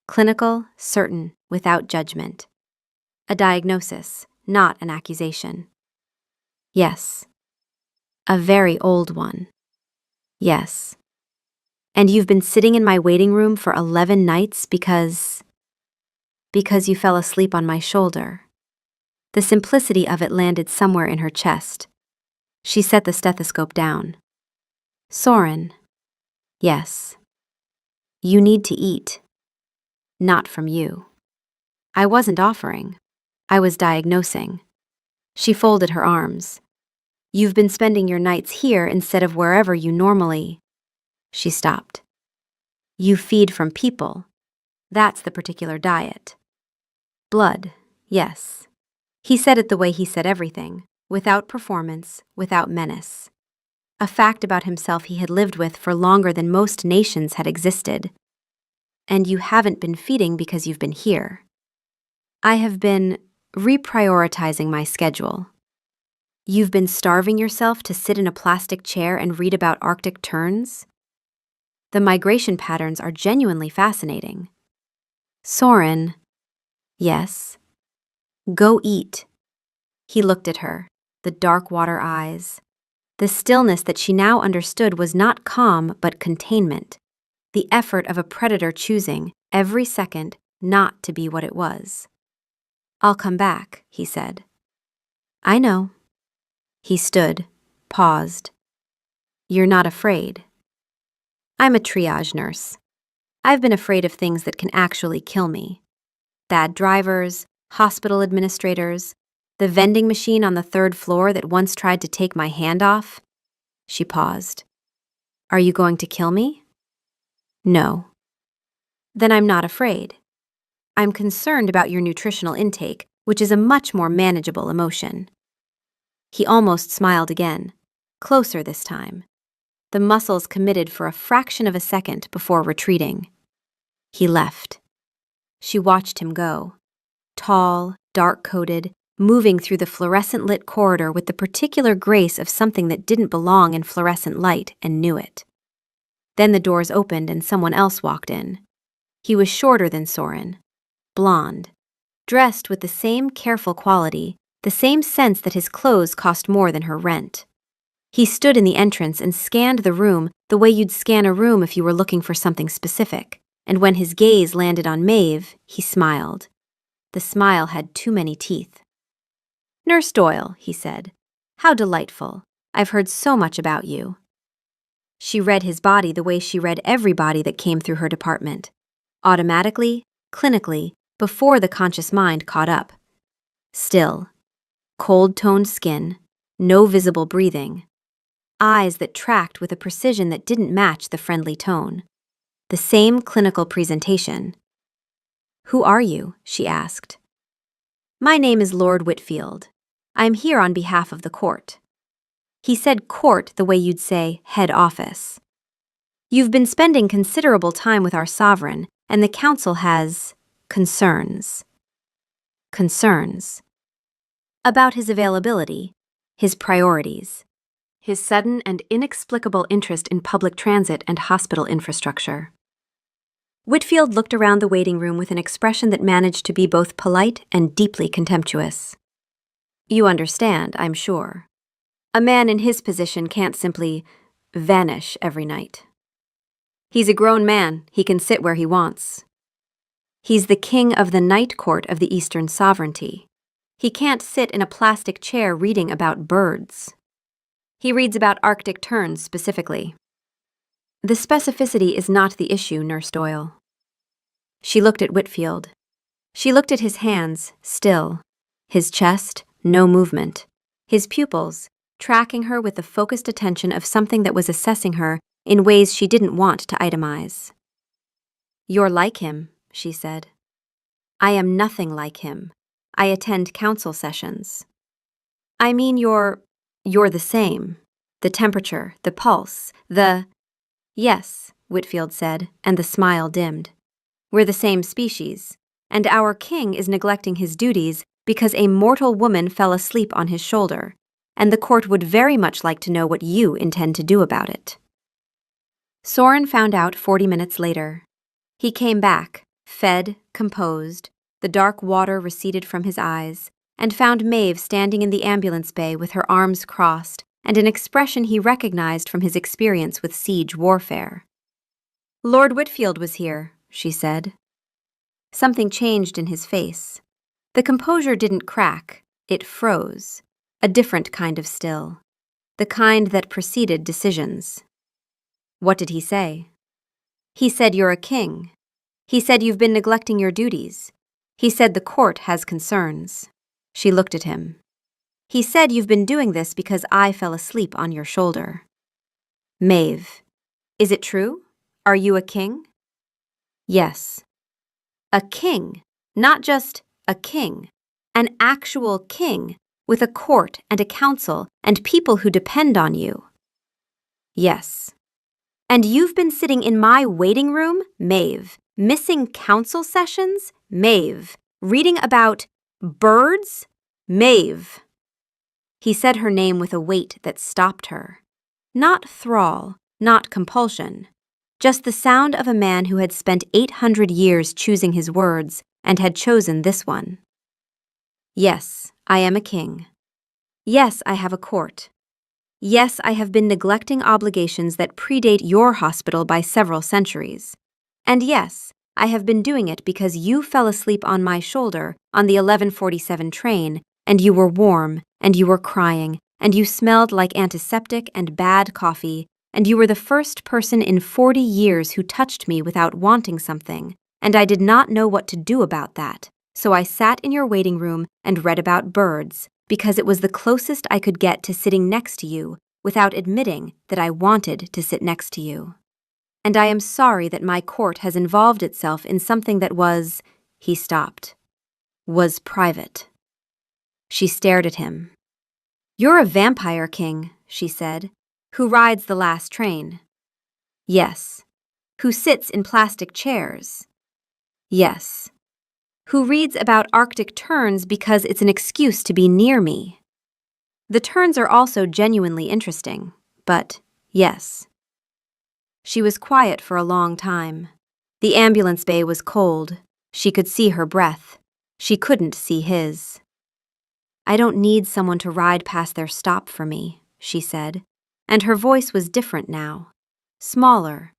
Speaker 1: Clinical, certain, without judgment. A diagnosis, not an accusation. "Yes." "A very old one." "Yes." "And you've been sitting in my waiting room for 11 nights because you fell asleep on my shoulder." The simplicity of it landed somewhere in her chest. She set the stethoscope down. "Soren." "Yes." "You need to eat." "Not from you." "I wasn't offering. I was diagnosing." She folded her arms. "You've been spending your nights here instead of wherever you normally." She stopped. "You feed from people. That's the particular diet." "Blood, yes." He said it the way he said everything, without performance, without menace. A fact about himself he had lived with for longer than most nations had existed. "And you haven't been feeding because you've been here." "I have been reprioritizing my schedule." "You've been starving yourself to sit in a plastic chair and read about Arctic terns?" "The migration patterns are genuinely fascinating." "Soren." "Yes." Go eat. He looked at her, the dark water eyes. The stillness that she now understood was not calm but containment, the effort of a predator choosing, every second, not to be what it was. I'll come back, he said. I know. He stood, paused. You're not afraid. I'm a triage nurse. I've been afraid of things that can actually kill me. Bad drivers, hospital administrators, the vending machine on the 3rd floor that once tried to take my hand off. She paused. Are you going to kill me? No. Then I'm not afraid. I'm concerned about your nutritional intake, which is a much more manageable emotion. He almost smiled again, closer this time. The muscles committed for a fraction of a second before retreating. He left. She watched him go. Tall, dark-coated, moving through the fluorescent-lit corridor with the particular grace of something that didn't belong in fluorescent light and knew it. Then the doors opened and someone else walked in. He was shorter than Soren, blonde, dressed with the same careful quality, the same sense that his clothes cost more than her rent. He stood in the entrance and scanned the room the way you'd scan a room if you were looking for something specific, and when his gaze landed on Maeve, he smiled. The smile had too many teeth. Nurse Doyle, he said. How delightful. I've heard so much about you. She read his body the way she read every body that came through her department. Automatically, clinically, before the conscious mind caught up. Still. Cold-toned skin, no visible breathing. Eyes that tracked with a precision that didn't match the friendly tone. The same clinical presentation. Who are you? She asked. My name is Lord Whitfield. I am here on behalf of the court. He said court the way you'd say head office. You've been spending considerable time with our sovereign, and the council has concerns. Concerns. About his availability, his priorities, his sudden and inexplicable interest in public transit and hospital infrastructure. Whitfield looked around the waiting room with an expression that managed to be both polite and deeply contemptuous. You understand, I'm sure. A man in his position can't simply vanish every night. He's a grown man, he can sit where he wants. He's the king of the night court of the Eastern sovereignty. He can't sit in a plastic chair reading about birds. He reads about Arctic terns specifically. The specificity is not the issue, Nurse Doyle. She looked at Whitfield. She looked at his hands, still. His chest, no movement. His pupils, tracking her with the focused attention of something that was assessing her in ways she didn't want to itemize. You're like him, she said. I am nothing like him. I attend council sessions. I mean, you're the same. The temperature, the pulse, the... Yes, Whitfield said, and the smile dimmed. We're the same species, and our king is neglecting his duties because a mortal woman fell asleep on his shoulder, and the court would very much like to know what you intend to do about it. Soren found out 40 minutes later. He came back, fed, composed, the dark water receded from his eyes, and found Maeve standing in the ambulance bay with her arms crossed and an expression he recognized from his experience with siege warfare. Lord Whitfield was here, she said. Something changed in his face. The composure didn't crack, it froze, a different kind of still, the kind that preceded decisions. What did he say? He said you're a king. He said you've been neglecting your duties. He said the court has concerns. She looked at him. He said you've been doing this because I fell asleep on your shoulder. Maeve, is it true? Are you a king? Yes. A king, not just a king. An actual king, with a court and a council and people who depend on you. Yes. And you've been sitting in my waiting room, Maeve, missing council sessions, Maeve, reading about birds, Maeve. He said her name with a weight that stopped her. Not thrall, not compulsion. Just the sound of a man who had spent 800 years choosing his words and had chosen this one. Yes, I am a king. Yes, I have a court. Yes, I have been neglecting obligations that predate your hospital by several centuries. And yes, I have been doing it because you fell asleep on my shoulder on the 11:47 train, and you were warm, and you were crying, and you smelled like antiseptic and bad coffee, and you were the first person in 40 years who touched me without wanting something, and I did not know what to do about that. So I sat in your waiting room and read about birds, because it was the closest I could get to sitting next to you without admitting that I wanted to sit next to you. And I am sorry that my court has involved itself in something that was, he stopped, was private. She stared at him. You're a vampire king, she said, who rides the last train. Yes. Who sits in plastic chairs. Yes. Who reads about Arctic terns because it's an excuse to be near me. The terns are also genuinely interesting, but yes. She was quiet for a long time. The ambulance bay was cold. She could see her breath. She couldn't see his. I don't need someone to ride past their stop for me, she said, and her voice was different now. Smaller.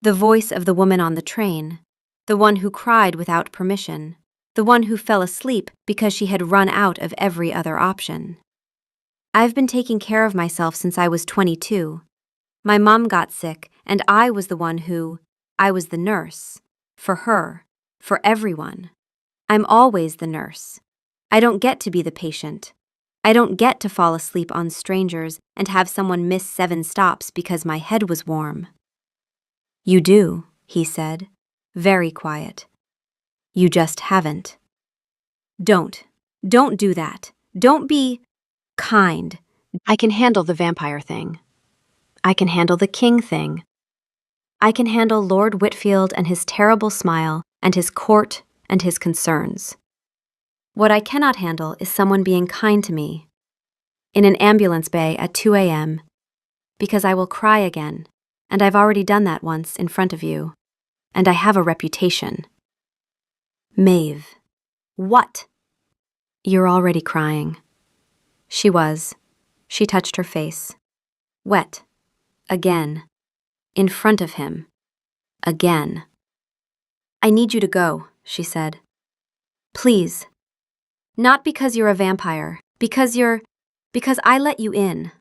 Speaker 1: The voice of the woman on the train. The one who cried without permission. The one who fell asleep because she had run out of every other option. I've been taking care of myself since I was 22. My mom got sick, and I was I was the nurse. For her. For everyone. I'm always the nurse. I don't get to be the patient. I don't get to fall asleep on strangers and have someone miss 7 stops because my head was warm. You do, he said, very quiet. You just haven't. Don't do that. Don't be kind. I can handle the vampire thing. I can handle the king thing. I can handle Lord Whitfield and his terrible smile and his court and his concerns. What I cannot handle is someone being kind to me. In an ambulance bay at 2 a.m. Because I will cry again, and I've already done that once in front of you, and I have a reputation. Maeve. What? You're already crying. She was. She touched her face. Wet. Again. In front of him. Again. I need you to go, she said. Please. Not because you're a vampire, because I let you in.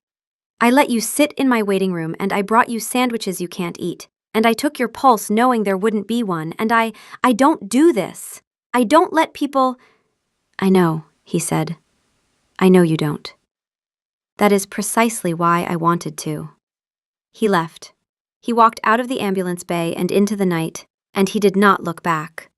Speaker 1: I let you sit in my waiting room and I brought you sandwiches you can't eat, and I took your pulse knowing there wouldn't be one, and I don't do this. I don't let people. I know, he said. I know you don't. That is precisely why I wanted to. He left. He walked out of the ambulance bay and into the night, and he did not look back.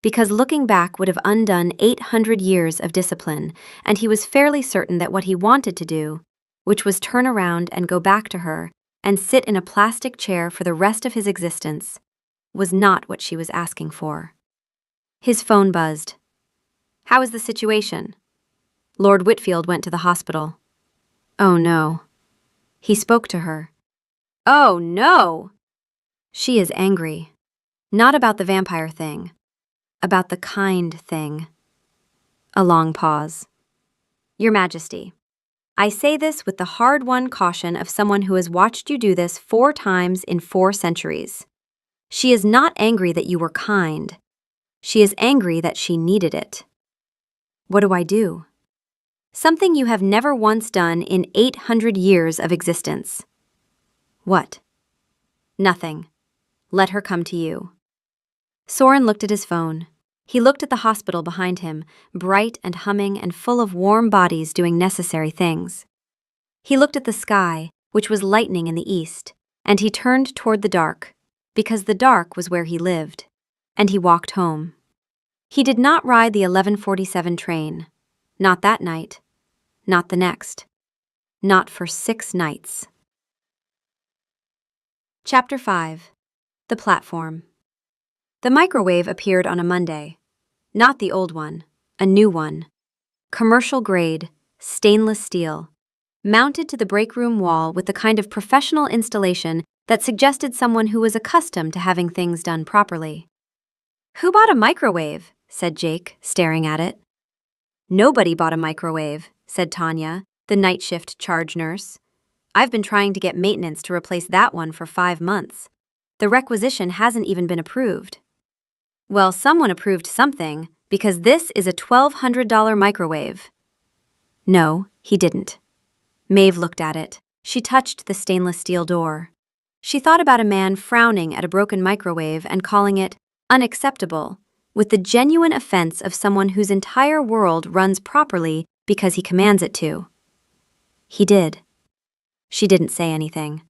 Speaker 1: Because looking back would have undone 800 years of discipline, and he was fairly certain that what he wanted to do, which was turn around and go back to her and sit in a plastic chair for the rest of his existence, was not what she was asking for. His phone buzzed. How is the situation? Lord Whitfield went to the hospital. Oh no. He spoke to her. Oh no! She is angry. Not about the vampire thing. About the kind thing. A long pause. Your Majesty, I say this with the hard-won caution of someone who has watched you do this 4 times in 4 centuries. She is not angry that you were kind. She is angry that she needed it. What do I do? Something you have never once done in 800 years of existence. What? Nothing. Let her come to you. Soren looked at his phone. He looked at the hospital behind him, bright and humming and full of warm bodies doing necessary things. He looked at the sky, which was lightening in the east, and he turned toward the dark, because the dark was where he lived, and he walked home. He did not ride the 11:47 train. Not that night. Not the next. Not for 6 nights. Chapter 5. The Platform. The microwave appeared on a Monday. Not the old one, a new one. Commercial grade, stainless steel. Mounted to the break room wall with the kind of professional installation that suggested someone who was accustomed to having things done properly. Who bought a microwave? Said Jake, staring at it. Nobody bought a microwave, said Tanya, the night shift charge nurse. I've been trying to get maintenance to replace that one for 5 months. The requisition hasn't even been approved. Well, someone approved something, because this is a $1,200 microwave. No, he didn't. Maeve looked at it. She touched the stainless steel door. She thought about a man frowning at a broken microwave and calling it unacceptable, with the genuine offense of someone whose entire world runs properly because he commands it to. He did. She didn't say anything.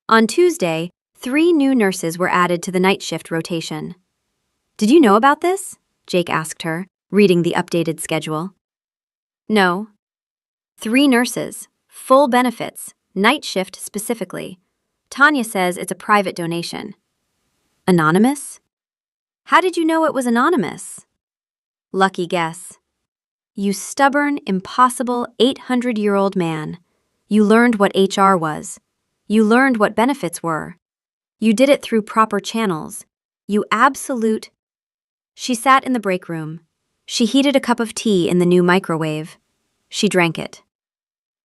Speaker 1: On Tuesday, 3 new nurses were added to the night shift rotation. Did you know about this? Jake asked her, reading the updated schedule. No. 3 nurses, full benefits, night shift specifically. Tanya says it's a private donation. Anonymous? How did you know it was anonymous? Lucky guess. You stubborn, impossible 800-year-old man. You learned what HR was. You learned what benefits were. You did it through proper channels. You absolute... She sat in the break room. She heated a cup of tea in the new microwave. She drank it.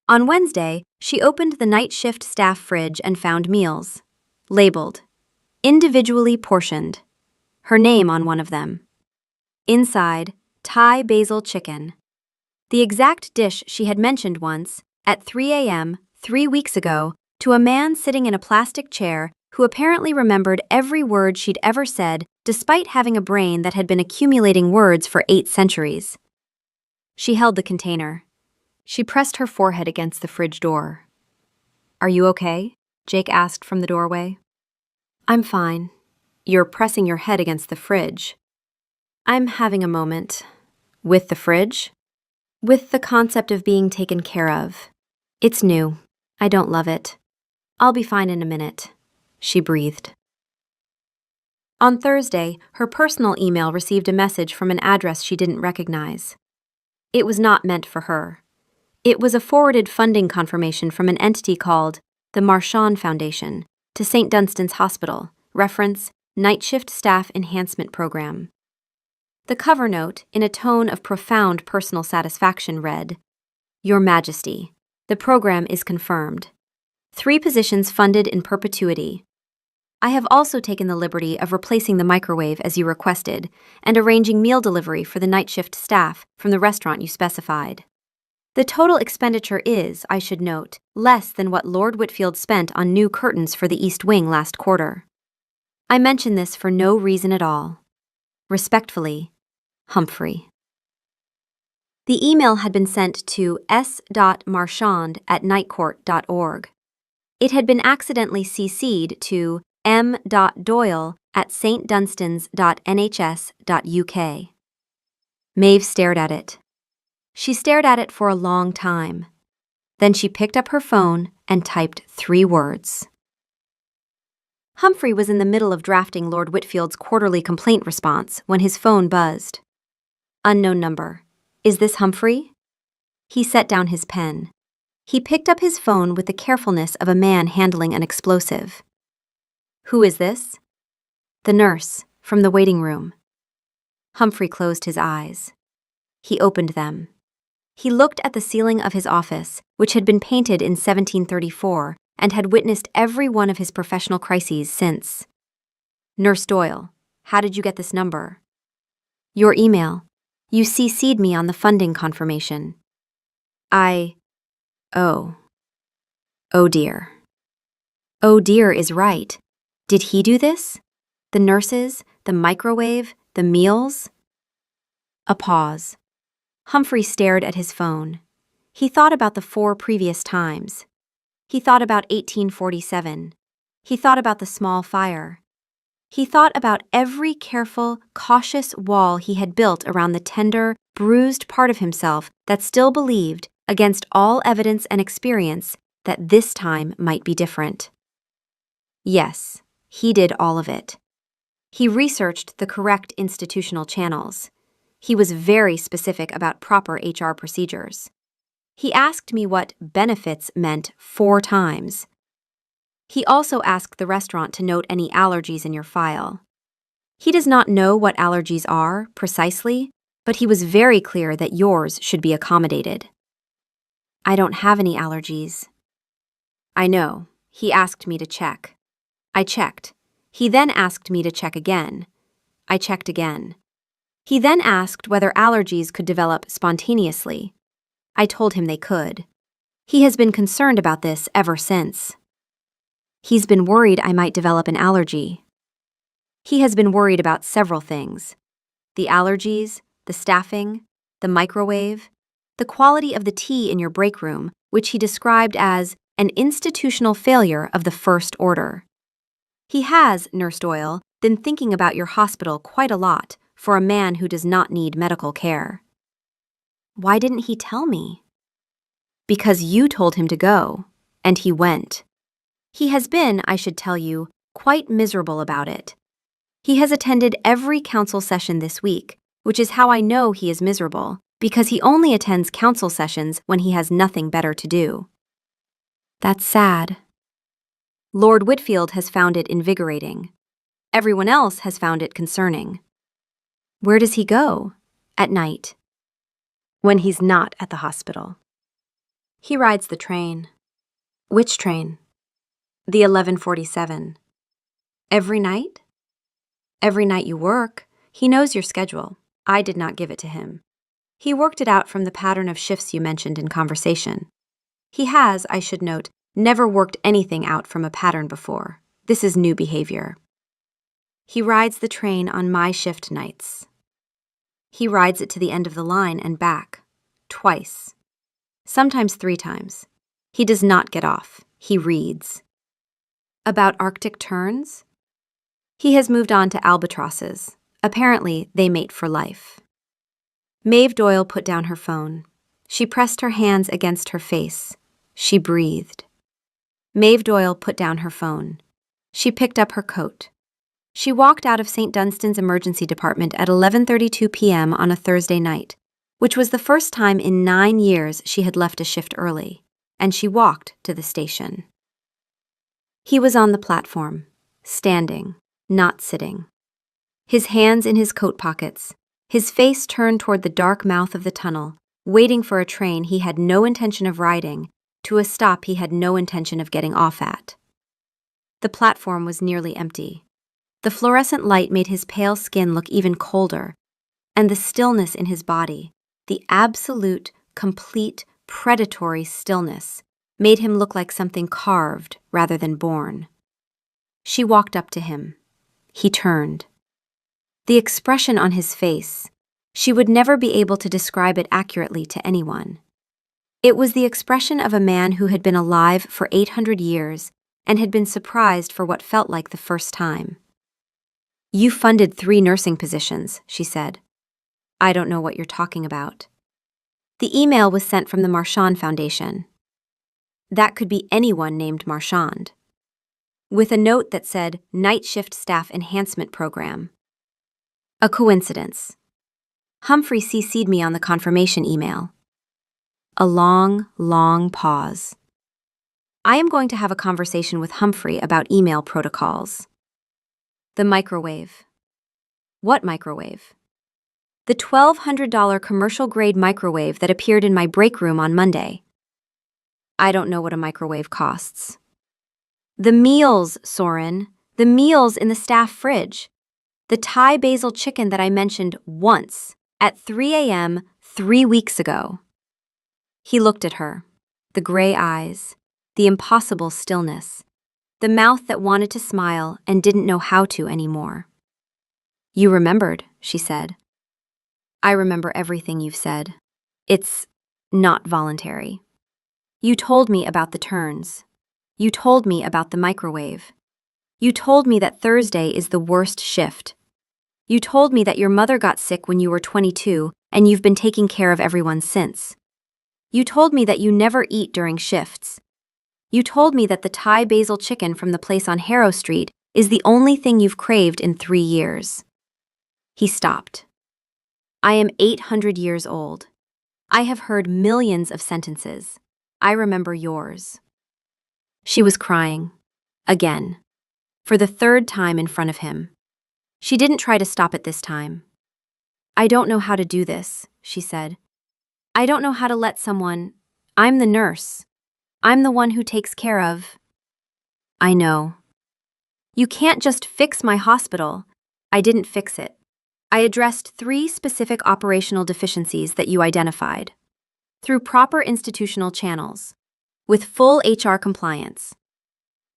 Speaker 1: On Wednesday, she opened the night shift staff fridge and found meals. Labeled. Individually portioned. Her name on one of them. Inside, Thai basil chicken. The exact dish she had mentioned once, at 3 a.m., 3 weeks ago, to a man sitting in a plastic chair who apparently remembered every word she'd ever said despite having a brain that had been accumulating words for 8 centuries. She held the container. She pressed her forehead against the fridge door. Are you okay? Jake asked from the doorway. I'm fine. You're pressing your head against the fridge. I'm having a moment. With the fridge? With the concept of being taken care of. It's new. I don't love it. I'll be fine in a minute, she breathed. On Thursday, her personal email received a message from an address she didn't recognize. It was not meant for her. It was a forwarded funding confirmation from an entity called the Marchand Foundation to St. Dunstan's Hospital, reference Night Shift Staff Enhancement Program. The cover note, in a tone of profound personal satisfaction, read, Your Majesty, the program is confirmed. 3 positions funded in perpetuity. I have also taken the liberty of replacing the microwave as you requested and arranging meal delivery for the night shift staff from the restaurant you specified. The total expenditure is, I should note, less than what Lord Whitfield spent on new curtains for the East Wing last quarter. I mention this for no reason at all. Respectfully, Humphrey. The email had been sent to s.marchand@nightcourt.org. It had been accidentally CC'd to m.doyle@stdunstans.nhs.uk. Maeve stared at it. She stared at it for a long time. Then she picked up her phone and typed 3 words. Humphrey was in the middle of drafting Lord Whitfield's quarterly complaint response when his phone buzzed. Unknown number. Is this Humphrey? He set down his pen. He picked up his phone with the carefulness of a man handling an explosive. Who is this? The nurse, from the waiting room. Humphrey closed his eyes. He opened them. He looked at the ceiling of his office, which had been painted in 1734 and had witnessed every one of his professional crises since. Nurse Doyle, how did you get this number? Your email. You CC'd me on the funding confirmation. Oh dear. Oh dear is right. Did he do this? The nurses, the microwave, the meals? A pause. Humphrey stared at his phone. He thought about the 4 previous times. He thought about 1847. He thought about the small fire. He thought about every careful, cautious wall he had built around the tender, bruised part of himself that still believed, against all evidence and experience, that this time might be different. Yes, he did all of it. He researched the correct institutional channels. He was very specific about proper HR procedures. He asked me what benefits meant 4 times. He also asked the restaurant to note any allergies in your file. He does not know what allergies are, precisely, but he was very clear that yours should be accommodated. I don't have any allergies. I know. He asked me to check. I checked. He then asked me to check again. I checked again. He then asked whether allergies could develop spontaneously. I told him they could. He has been concerned about this ever since. He's been worried I might develop an allergy. He has been worried about several things: the allergies, the staffing, the microwave, the quality of the tea in your break room, which he described as an institutional failure of the first order. He has, Nurse Doyle, been thinking about your hospital quite a lot for a man who does not need medical care. Why didn't he tell me? Because you told him to go, and he went. He has been, I should tell you, quite miserable about it. He has attended every council session this week, which is how I know he is miserable, because he only attends council sessions when he has nothing better to do. That's sad. Lord Whitfield has found it invigorating. Everyone else has found it concerning. Where does he go? At night. When he's not at the hospital. He rides the train. Which train? The 11:47. Every night? Every night you work. He knows your schedule. I did not give it to him. He worked it out from the pattern of shifts you mentioned in conversation. He has, I should note, never worked anything out from a pattern before. This is new behavior. He rides the train on my shift nights. He rides it to the end of the line and back. Twice. Sometimes 3 times. He does not get off. He reads. About Arctic terns? He has moved on to albatrosses. Apparently, they mate for life. Maeve Doyle put down her phone. She pressed her hands against her face. She breathed. Maeve Doyle put down her phone. She picked up her coat. She walked out of St. Dunstan's emergency department at 11:32 p.m. on a Thursday night, which was the first time in 9 years she had left a shift early, and she walked to the station. He was on the platform, standing, not sitting. His hands in his coat pockets, his face turned toward the dark mouth of the tunnel, waiting for a train he had no intention of riding, to a stop he had no intention of getting off at. The platform was nearly empty. The fluorescent light made his pale skin look even colder, and the stillness in his body, the absolute, complete, predatory stillness, made him look like something carved rather than born. She walked up to him. He turned. The expression on his face, she would never be able to describe it accurately to anyone. It was the expression of a man who had been alive for 800 years and had been surprised for what felt like the first time. You funded 3 nursing positions, she said. I don't know what you're talking about. The email was sent from the Marchand Foundation. That could be anyone named Marchand. With a note that said, Night Shift Staff Enhancement Program. A coincidence. Humphrey CC'd me on the confirmation email. A long, long pause. I am going to have a conversation with Humphrey about email protocols. The microwave. What microwave? The $1,200 commercial-grade microwave that appeared in my break room on Monday. I don't know what a microwave costs. The meals, Soren. The meals in the staff fridge. The Thai basil chicken that I mentioned once at 3 a.m. 3 weeks ago. He looked at her. The gray eyes. The impossible stillness. The mouth that wanted to smile and didn't know how to anymore. You remembered, she said. I remember everything you've said. It's not voluntary. You told me about the turns. You told me about the microwave. You told me that Thursday is the worst shift. You told me that your mother got sick when you were 22 and you've been taking care of everyone since. You told me that you never eat during shifts. You told me that the Thai basil chicken from the place on Harrow Street is the only thing you've craved in 3 years. He stopped. I am 800 years old. I have heard millions of sentences. I remember yours. She was crying. Again. For the 3rd time in front of him. She didn't try to stop it this time. I don't know how to do this, she said. I don't know how to let someone. I'm the nurse. I'm the one who takes care of. I know. You can't just fix my hospital. I didn't fix it. I addressed 3 specific operational deficiencies that you identified. Through proper institutional channels. With full HR compliance.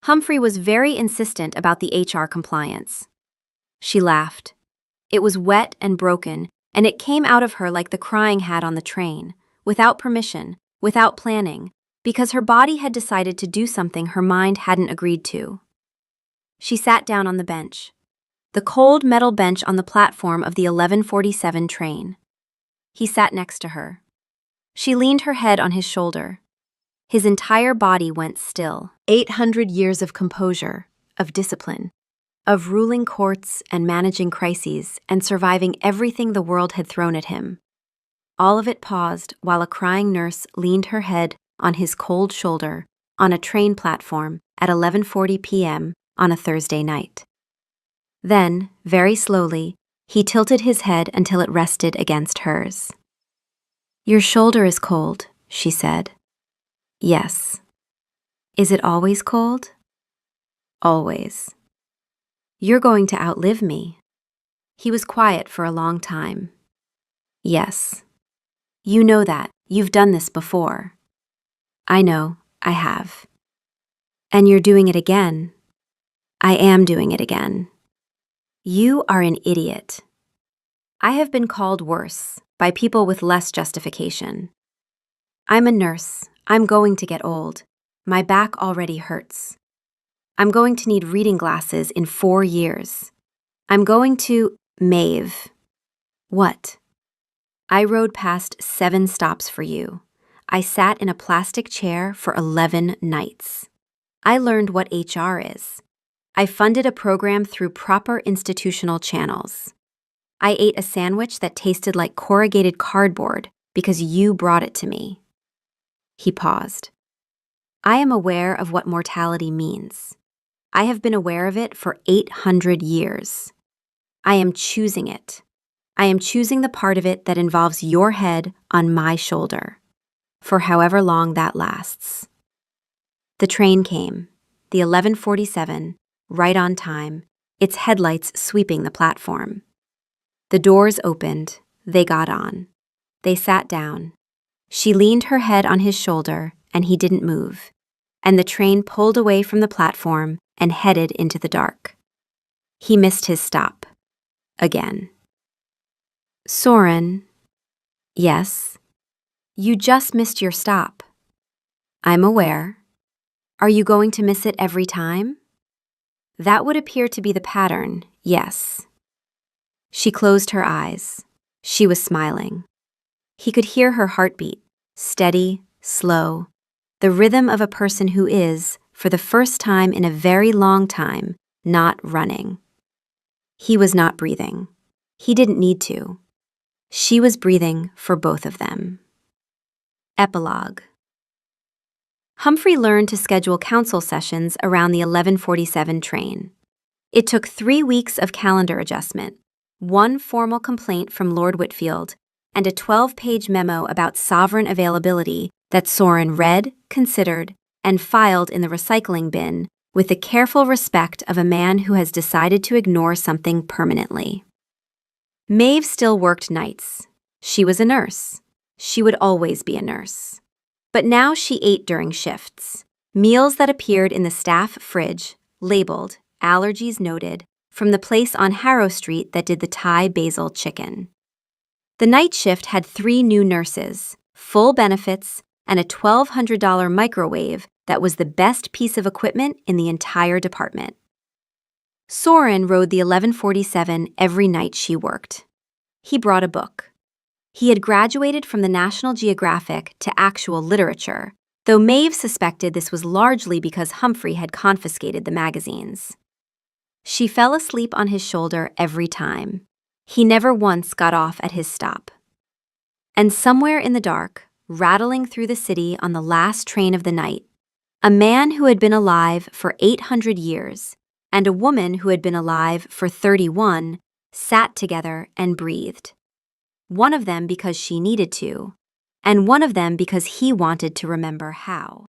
Speaker 1: Humphrey was very insistent about the HR compliance. She laughed. It was wet and broken, and it came out of her like the crying had on the train, without permission, without planning, because her body had decided to do something her mind hadn't agreed to. She sat down on the bench. The cold metal bench on the platform of the 11:47 train. He sat next to her. She leaned her head on his shoulder. His entire body went still. 800 years of composure, of discipline, of ruling courts and managing crises and surviving everything the world had thrown at him. All of it paused while a crying nurse leaned her head on his cold shoulder on a train platform at 11:40 p.m. on a Thursday night. Then, very slowly, he tilted his head until it rested against hers. Your shoulder is cold, she said. Yes. Is it always cold? Always. You're going to outlive me. He was quiet for a long time. Yes. You know that. You've done this before. I know, I have. And you're doing it again. I am doing it again. You are an idiot. I have been called worse by people with less justification. I'm a nurse. I'm going to get old. My back already hurts. I'm going to need reading glasses in 4 years. I'm going to... Maeve. What? I rode past 7 stops for you. I sat in a plastic chair for 11 nights. I learned what HR is. I funded a program through proper institutional channels. I ate a sandwich that tasted like corrugated cardboard because you brought it to me. He paused. I am aware of what mortality means. I have been aware of it for 800 years. I am choosing it. I am choosing the part of it that involves your head on my shoulder, for however long that lasts. The train came, the 11:47, right on time, its headlights sweeping the platform. The doors opened, they got on. They sat down. She leaned her head on his shoulder, and he didn't move, and the train pulled away from the platform and headed into the dark. He missed his stop. Again. Soren. Yes. You just missed your stop. I'm aware. Are you going to miss it every time? That would appear to be the pattern, yes. She closed her eyes. She was smiling. He could hear her heartbeat, steady, slow, the rhythm of a person who is, for the first time in a very long time, not running. He was not breathing. He didn't need to. She was breathing for both of them. Epilogue. Humphrey learned to schedule council sessions around the 11:47 train. It took 3 weeks of calendar adjustment, 1 formal complaint from Lord Whitfield, and a 12-page memo about sovereign availability that Soren read, considered, and filed in the recycling bin with the careful respect of a man who has decided to ignore something permanently. Maeve still worked nights. She was a nurse. She would always be a nurse. But now she ate during shifts, meals that appeared in the staff fridge, labeled, allergies noted, from the place on Harrow Street that did the Thai basil chicken. The night shift had 3 new nurses, full benefits, and a $1,200 microwave that was the best piece of equipment in the entire department. Soren rode the 11:47 every night she worked. He brought a book. He had graduated from the National Geographic to actual literature, though Maeve suspected this was largely because Humphrey had confiscated the magazines. She fell asleep on his shoulder every time. He never once got off at his stop. And somewhere in the dark, rattling through the city on the last train of the night, a man who had been alive for 800 years and a woman who had been alive for 31 sat together and breathed. one of them because she needed to, and one of them because he wanted to remember how.